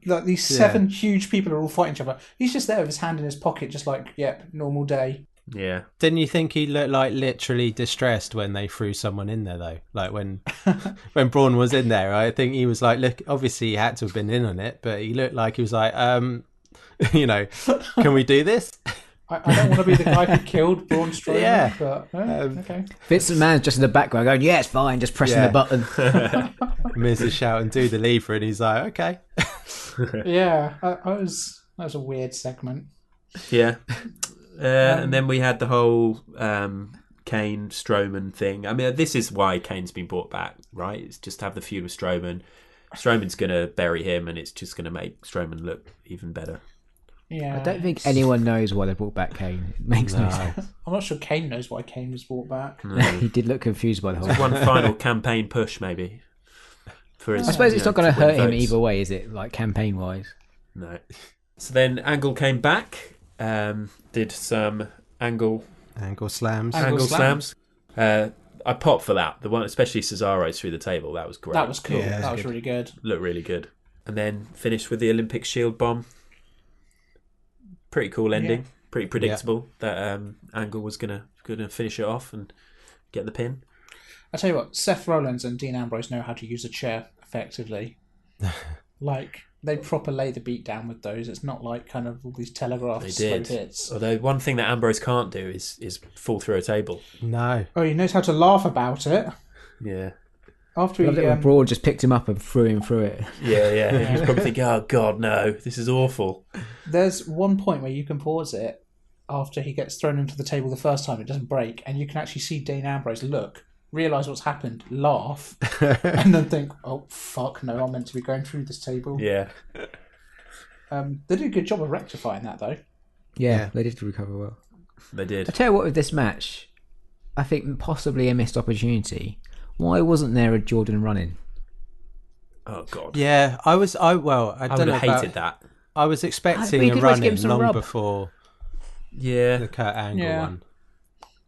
S5: like these 7 huge people are all fighting each other. He's just there with his hand in his pocket, just like, yep, normal day.
S4: Yeah.
S6: Didn't you think he looked like literally distressed when they threw someone in there though? Like when Braun was in there, I think he was like, look, obviously he had to have been in on it, but he looked like he was like, can we do this?
S5: I don't want to be the guy who killed Braun Strowman, but okay.
S7: Vince McMahon's just in the background going, yeah, it's fine, just pressing the button.
S6: Miz is shouting, do the lever, and he's like, okay.
S5: Yeah, that was a weird segment.
S4: Yeah. And then we had the whole Kane Strowman thing. I mean, this is why Kane's been brought back, right? It's just to have the feud with Strowman. Strowman's going to bury him, and it's just going to make Strowman look even better.
S5: Yeah,
S7: I don't think anyone knows why they brought back Kane. It makes no sense.
S5: I'm not sure Kane knows why Kane was brought back.
S4: No.
S7: He did look confused by the whole thing.
S4: One final campaign push, maybe. For his,
S7: I suppose it's not going to hurt him
S4: votes.
S7: either way, is it? Like campaign-wise.
S4: No. So then Angle came back, did some Angle
S6: slams.
S4: I popped for that. The one, especially Cesaro's through the table. That was great.
S5: That was cool.
S6: Yeah,
S5: that was really good.
S4: Looked really good. And then finished with the Olympic Shield bomb. Pretty cool ending.
S5: Yeah.
S4: Pretty predictable that Angle was gonna finish it off and get the pin.
S5: I tell you what, Seth Rollins and Dean Ambrose know how to use a chair effectively. Like they proper lay the beat down with those. It's not like kind of all these telegraphed slow hits.
S4: Although one thing that Ambrose can't do is fall through a table.
S6: No.
S5: Oh, he knows how to laugh about it.
S4: Yeah.
S5: After
S7: When Braun just picked him up and threw him through it.
S4: Yeah. He was probably thinking, oh God, no, this is awful.
S5: There's one point where you can pause it after he gets thrown into the table the first time. It doesn't break, and you can actually see Dean Ambrose look, realise what's happened, laugh, and then think, oh fuck, no, I'm meant to be going through this table.
S4: Yeah.
S5: They did a good job of rectifying that though.
S7: Yeah, they did recover well.
S4: They did.
S7: I tell you what, with this match, I think possibly a missed opportunity. Why wasn't there a Jordan running?
S4: Oh God.
S6: Yeah, I don't
S4: would
S6: know
S4: have hated that.
S6: I was expecting
S7: you
S6: a
S7: could always give
S6: run-in
S7: him some
S6: long
S7: rub.
S6: before
S4: Yeah.
S6: the Kurt Angle
S5: Yeah.
S6: one.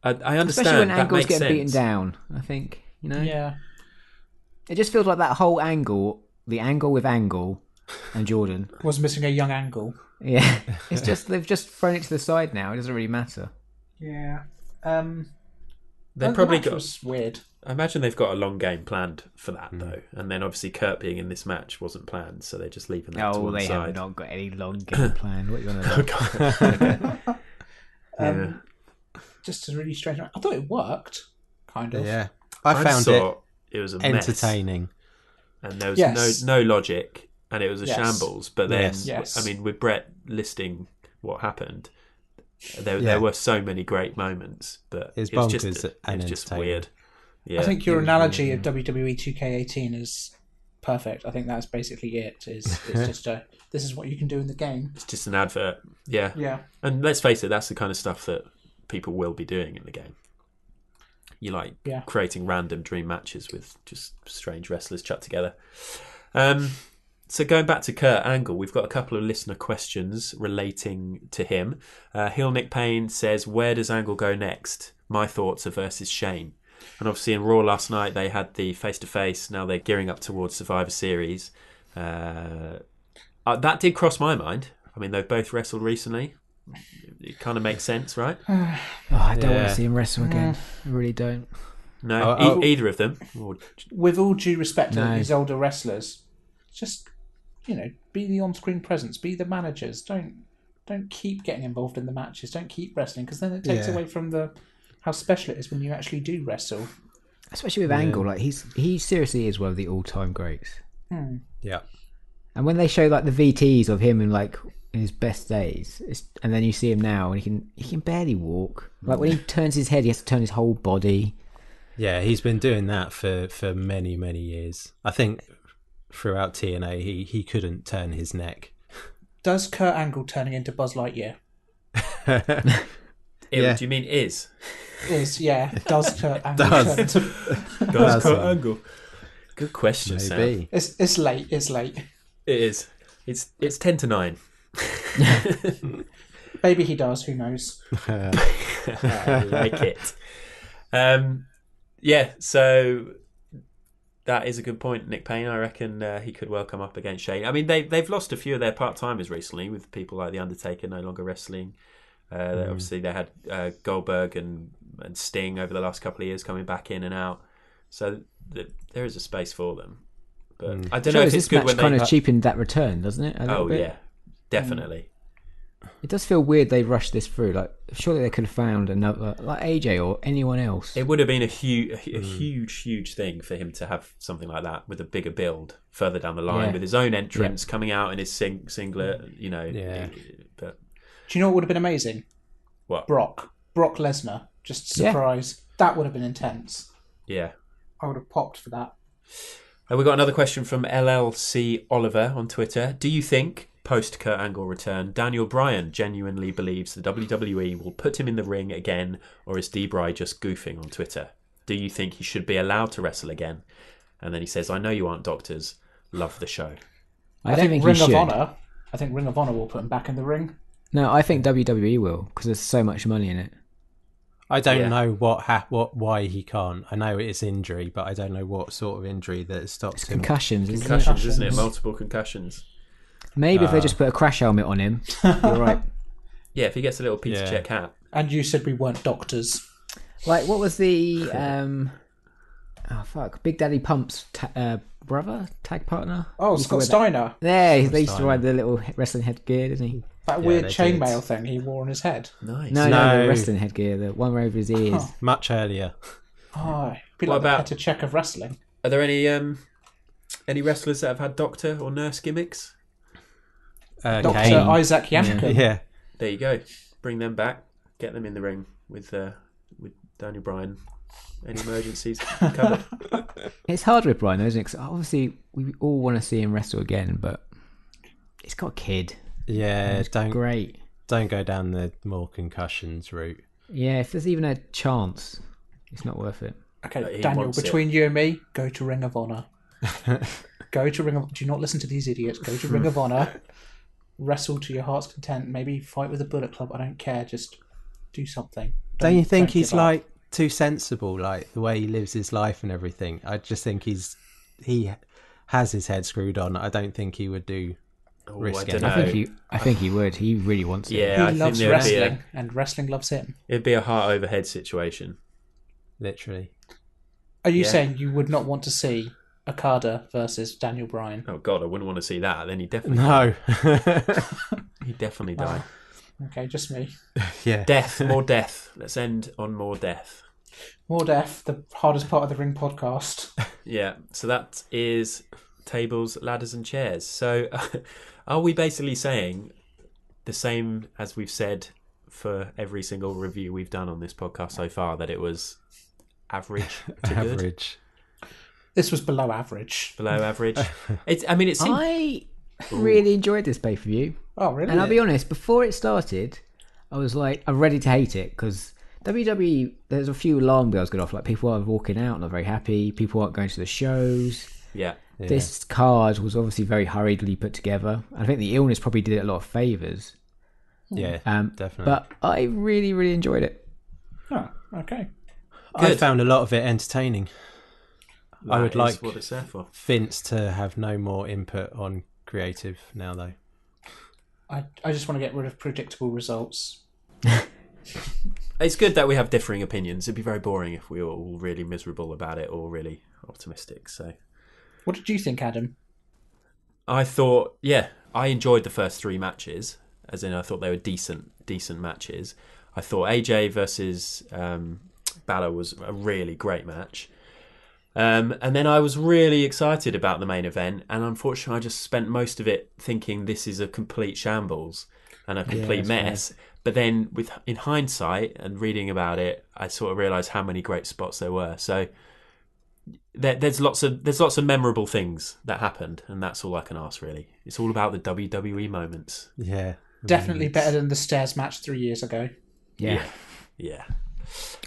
S4: I understand.
S7: Especially when
S4: that
S7: Angle's
S4: makes
S7: getting
S4: sense.
S7: beaten down, I think. You know?
S5: Yeah.
S7: It just feels like that whole angle, the angle with Angle and Jordan.
S5: Was missing a young Angle.
S7: Yeah. It's just, they've just thrown it to the side now. It doesn't really matter.
S5: Yeah.
S4: They
S5: The
S4: probably
S5: match
S4: got.
S5: was weird.
S4: I imagine they've got a long game planned for that though, and then obviously Kurt being in this match wasn't planned, so they're just leaving that to
S7: Oh,
S4: one
S7: they
S4: side.
S7: have not got any long game plan. What are you on about?
S4: Yeah.
S5: Just a really strange. I thought it worked, kind of.
S6: Yeah. I
S4: just
S6: found it
S4: thought it was a mess,
S6: entertaining.
S4: and there was
S5: Yes.
S4: no logic, and it was a
S5: Yes.
S4: shambles. But then,
S5: Yes.
S4: I mean, with Brett listing what happened, there were so many great moments, but
S6: It's
S4: it was
S6: bonkers
S4: just
S6: and
S4: it's just
S6: entertaining.
S4: weird. Yeah,
S5: I think your
S4: it was
S5: analogy
S4: really-
S5: of WWE 2K18 is perfect. I think that's basically it. It's just this is what you can do in the game.
S4: it's just an advert. Yeah,
S5: Yeah.
S4: and let's face it, that's the kind of stuff that people will be doing in the game. You like creating random dream matches with just strange wrestlers chucked together. So going back to Kurt Angle, we've got a couple of listener questions relating to him. Heel Nick Payne says, where does Angle go next? My thoughts are versus Shane. And obviously in Raw last night, they had the face-to-face. Now they're gearing up towards Survivor Series. That did cross my mind. I mean, they've both wrestled recently. It kind of makes sense, right?
S7: Oh, I don't want to see him wrestle again. I really don't.
S4: No, either of them. Or,
S5: With all due respect to
S7: No.
S5: these older wrestlers, just be the on-screen presence, be the managers. Don't keep getting involved in the matches. Don't keep wrestling because then it takes away from how special it is when you actually do wrestle.
S7: Especially with Angle, like he seriously is one of the all-time greats.
S6: Yeah.
S7: And when they show like the VTs of him in like his best days, and then you see him now and he can barely walk. Like when he turns his head, he has to turn his whole body.
S6: Yeah, he's been doing that for many, many years. I think throughout TNA, he couldn't turn his neck.
S5: Does Kurt Angle turning into Buzz Lightyear?
S6: Yeah.
S4: Do you mean is?
S5: Does Kurt Angle
S6: Does.
S5: turn to...
S4: Does Kurt Angle? Good question, Sam.
S6: Maybe.
S5: It's late. It's late.
S4: It is. It's 10 to 9.
S5: Maybe he does. Who knows?
S4: I like it. So that is a good point, Nick Payne. I reckon he could well come up against Shane. I mean, they've lost a few of their part-timers recently, with people like The Undertaker no longer wrestling. Obviously, they had Goldberg and Sting over the last couple of years coming back in and out. So there is a space for them. But I don't know if it's good when they...
S7: kind of cheapened that return, doesn't it?
S4: Yeah, definitely.
S7: It does feel weird they rushed this through. Like, surely they could have found another, like AJ or anyone else.
S4: It would have been a huge thing for him to have something like that with a bigger build further down the line, with his own entrance coming out in his singlet, you know.
S6: Yeah.
S4: But
S5: Do you know what would have been amazing?
S4: what?
S5: Brock Lesnar, just surprise. That would have been intense.
S4: Yeah.
S5: I would have popped for that.
S4: And we got another question from LLC Oliver on Twitter. Do you think, post Kurt Angle return, Daniel Bryan genuinely believes the WWE will put him in the ring again, or is D-Bry just goofing on Twitter? Do you think he should be allowed to wrestle again? And then he says, I know you aren't doctors. Love the show.
S7: I don't think
S5: Ring
S7: he
S5: of
S7: should.
S5: Honor. I think Ring of Honor will put him back in the ring.
S7: No, I think WWE will, because there's so much money in it.
S6: I don't know why he can't. I know it's injury, but I don't know what sort of injury that stops him.
S7: Concussions,
S4: Concussions, isn't it? Multiple concussions.
S7: Maybe if they just put a crash helmet on him, you're right.
S4: Yeah, if he gets a little Peter Check hat.
S5: And you said we weren't doctors.
S7: Like, what was the Big Daddy Pump's brother, tag partner?
S5: Oh, Scott Steiner.
S7: Yeah, they used to ride the little wrestling headgear, didn't he?
S5: That weird chainmail thing he wore on his head.
S4: Nice.
S7: No, the wrestling headgear, the one over his ears.
S6: Much earlier.
S5: Oh, be like the Petr Cech of wrestling.
S4: Are there any wrestlers that have had doctor or nurse gimmicks?
S5: Dr.
S6: Kane.
S5: Isaac Yankem.
S6: Yeah.
S4: There you go. Bring them back. Get them in the ring with Daniel Bryan. Any emergencies covered.
S7: It's hard with Bryan, though, isn't it? 'Cause obviously, we all want to see him wrestle again, but he's got a kid.
S6: Yeah, don't go down the more concussions route.
S7: Yeah, if there's even a chance, it's not worth it.
S5: Okay, Daniel, between you and me, go to Ring of Honor. Go to Ring of... Do not listen to these idiots. Go to Ring of Honor. Wrestle to your heart's content. Maybe fight with a Bullet Club. I don't care. Just do something.
S6: Don't you think he's like too sensible, like the way he lives his life and everything? I just think he has his head screwed on. I don't think he would do risk it.
S7: I think he would. He really wants it.
S4: Yeah,
S5: he loves wrestling, and wrestling loves him.
S4: It'd be a heart over head situation.
S6: Literally.
S5: Are you saying you would not want to see Okada versus Daniel Bryan?
S4: Oh God, I wouldn't want to see that. Then he'd definitely he'd definitely die.
S5: Okay, just me.
S6: Yeah.
S4: More death. Let's end on more death.
S5: More death, the hardest part of the Ring podcast.
S4: Yeah, so that is tables, ladders and chairs. So are we basically saying the same as we've said for every single review we've done on this podcast so far, that it was average to good?
S6: Average.
S5: This was below average.
S4: Below average. I
S7: really enjoyed this pay-per-view.
S5: Oh, really?
S7: And I'll be honest, before it started, I was like, I'm ready to hate it, because WWE, there's a few alarm bells going off. Like, people are walking out, not very happy. People aren't going to the shows.
S4: Yeah.
S7: This card was obviously very hurriedly put together. I think the illness probably did it a lot of favours.
S6: Yeah, definitely.
S7: But I really, really enjoyed it.
S5: Oh, okay.
S6: I found a lot of it entertaining. I would like
S4: what it's there for.
S6: Vince to have no more input on creative now, though.
S5: I just want to get rid of predictable results.
S4: It's good that we have differing opinions. It'd be very boring if we were all really miserable about it or really optimistic. So,
S5: what did you think, Adam?
S4: I thought, I enjoyed the first three matches. As in, I thought they were decent matches. I thought AJ versus Balor was a really great match. And then I was really excited about the main event, and unfortunately I just spent most of it thinking this is a complete shambles and a complete mess. Fair. But then in hindsight and reading about it, I sort of realised how many great spots there were. So there's lots of memorable things that happened, and that's all I can ask, really. It's all about the WWE moments.
S6: Yeah.
S5: Definitely better than the stairs match 3 years ago.
S7: Yeah.
S4: Yeah.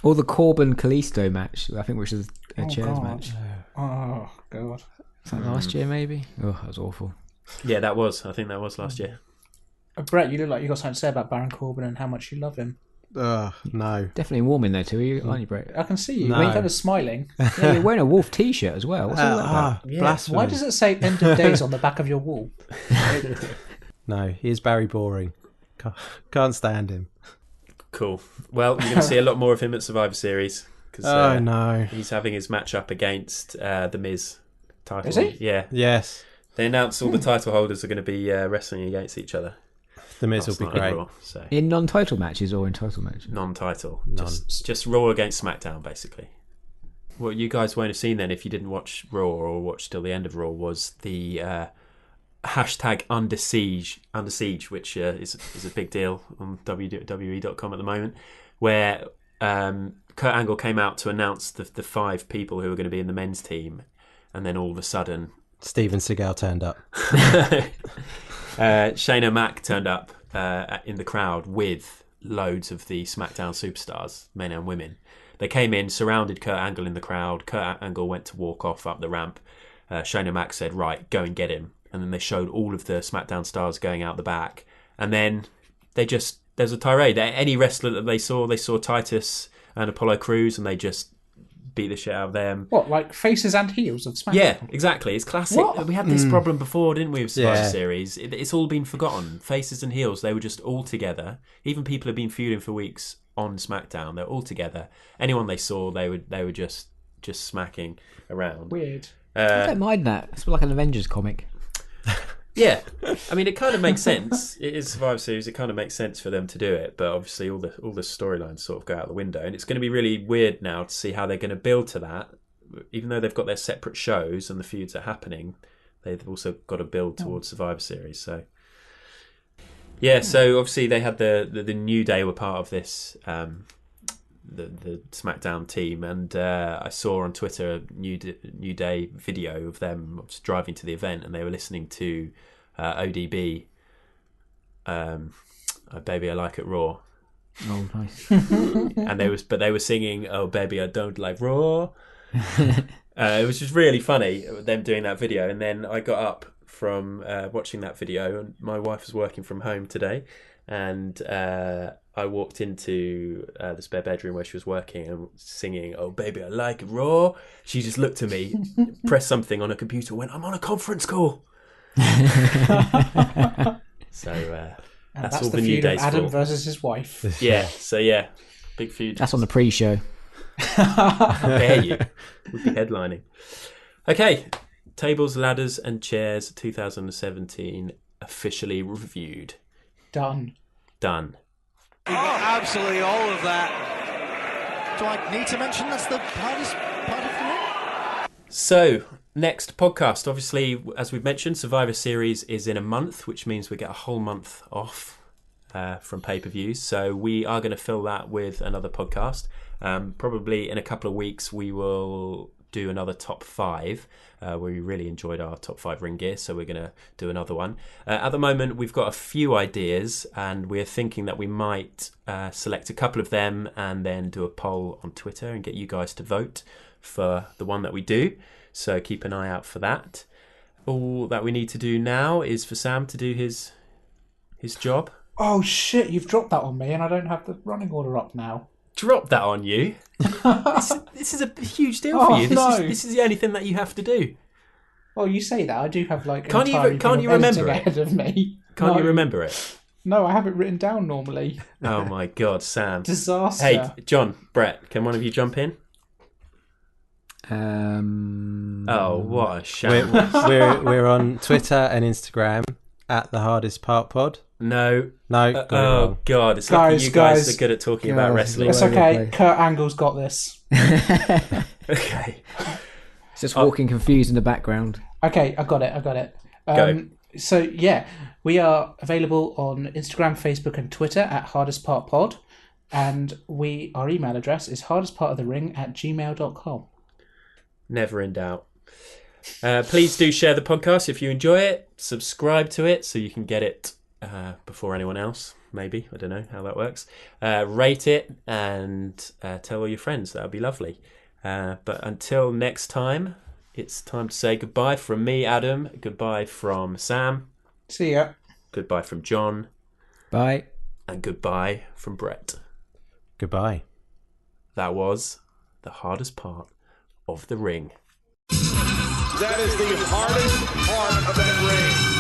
S7: Or the Corbin Kalisto match, I think, which is a chairs
S5: God.
S7: match.
S5: Oh, God.
S7: Was that last year, maybe? Oh, that was awful.
S4: Yeah, that was. I think that was last year.
S5: Brett, you look like you got something to say about Baron Corbin and how much you love him.
S6: No.
S7: Definitely warm in there too, aren't you, Brett?
S5: I can see you.
S6: No.
S5: You're kind of smiling.
S7: Yeah, you're wearing a Wolf t-shirt as well. What's all that about?
S6: Blasphemy.
S5: Why does it say end of days on the back of your wall?
S6: No, he is very boring. Can't stand him.
S4: Cool. Well, you're going to see a lot more of him at Survivor Series. Cause,
S6: No.
S4: He's having his match up against The Miz title.
S5: Is he?
S4: Yeah.
S6: Yes.
S4: They announced all the title holders are going to be wrestling against each other.
S6: The Miz
S4: Last
S6: will be
S4: night on
S6: great.
S4: Raw, so.
S7: In non-title matches or in title matches?
S4: Non-title. Just Raw against SmackDown, basically. What you guys won't have seen then, if you didn't watch Raw or watch till the end of Raw, was the hashtag Under Siege, which is a big deal on WWE.com at the moment, where Kurt Angle came out to announce the 5 people who were going to be in the men's team, and then all of a sudden
S6: Steven Seagal turned up.
S4: Shane O'Mac turned up in the crowd with loads of the SmackDown superstars, men and women. They came in, surrounded Kurt Angle in the crowd. Kurt Angle went to walk off up the ramp. Shane O'Mac said, right, go and get him. And then they showed all of the SmackDown stars going out the back. And then there's a tirade. Any wrestler that they saw Titus and Apollo Crews, and they just beat the shit out of them.
S5: What, like faces and heels of SmackDown?
S4: Yeah, exactly. It's classic.
S5: What?
S4: We had this problem before, didn't we, with Survivor
S6: Yeah.
S4: Series? It's all been forgotten. Faces and heels, they were just all together. Even people have been feuding for weeks on SmackDown. They're all together. Anyone they saw, they were just smacking around.
S5: Weird.
S7: I don't mind that. It's like an Avengers comic.
S4: Yeah, I mean, it kind of makes sense. It is Survivor Series. It kind of makes sense for them to do it, but obviously all the storylines sort of go out the window, and it's going to be really weird now to see how they're going to build to that. Even though they've got their separate shows and the feuds are happening, they've also got to build towards Survivor Series. So, yeah. So obviously they had the New Day were part of this. The SmackDown team, and I saw on Twitter a New Day video of them driving to the event, and they were listening to ODB, "Baby I Like It Raw."
S7: Oh, nice.
S4: And they were singing, "Oh Baby I Don't Like Raw." It was just really funny them doing that video, and then I got up from watching that video, and my wife was working from home today, and I walked into the spare bedroom where she was working and singing, "Oh Baby I Like It Raw." She just looked at me, pressed something on her computer, went, "I'm on a conference call." So that's all the New
S5: feud of
S4: Day's
S5: Adam
S4: for.
S5: versus his wife.
S4: Yeah, so yeah, big feud.
S7: That's on the pre-show.
S4: Dare you? Would be headlining. Okay, Tables, Ladders and Chairs 2017 officially reviewed.
S5: Done.
S1: Absolutely all of that. Do I need to mention that's the hardest part of the ring?
S4: So, next podcast. Obviously, as we've mentioned, Survivor Series is in a month, which means we get a whole month off from pay-per-views. So we are going to fill that with another podcast. Probably in a couple of weeks, we will do another top 5. We really enjoyed our top 5 ring gear, so we're going to do another one. At the moment, we've got a few ideas, and we're thinking that we might select a couple of them and then do a poll on Twitter and get you guys to vote for the one that we do. So keep an eye out for that. All that we need to do now is for Sam to do his job.
S5: Oh shit, you've dropped that on me and I don't have the running order up now.
S4: Drop that on you. This is a huge deal for you. This is the only thing that you have to do.
S5: Well, you say that. I do have like
S4: Can't you remember it?
S5: ahead of me.
S4: Can't you remember it?
S5: No, I have it written down normally.
S4: Oh my God, Sam.
S5: Disaster.
S4: Hey, John, Brett, can one of you jump in? Oh, what a shame.
S6: We're on Twitter and Instagram at The Hardest Part Pod.
S4: No.
S6: Got it wrong.
S4: God, it's like you guys are good at talking about wrestling.
S5: It's okay. Kurt Angle's got this.
S4: Okay.
S7: It's just walking confused in the background.
S5: Okay, I got it.
S4: Go.
S5: So yeah, we are available on Instagram, Facebook, and Twitter at Hardest Part Pod, and our email address is hardestpartofthering@gmail.com.
S4: Never in doubt. Please do share the podcast if you enjoy it. Subscribe to it so you can get it before anyone else. maybe. I don't know how that works. Rate it and tell all your friends. That would be lovely. But until next time, it's time to say goodbye from me, Adam. Goodbye from Sam.
S5: See ya.
S4: Goodbye from John.
S7: Bye.
S4: And goodbye from Brett.
S6: Goodbye.
S4: That was the hardest part of the ring.
S3: That is the hardest part of that ring.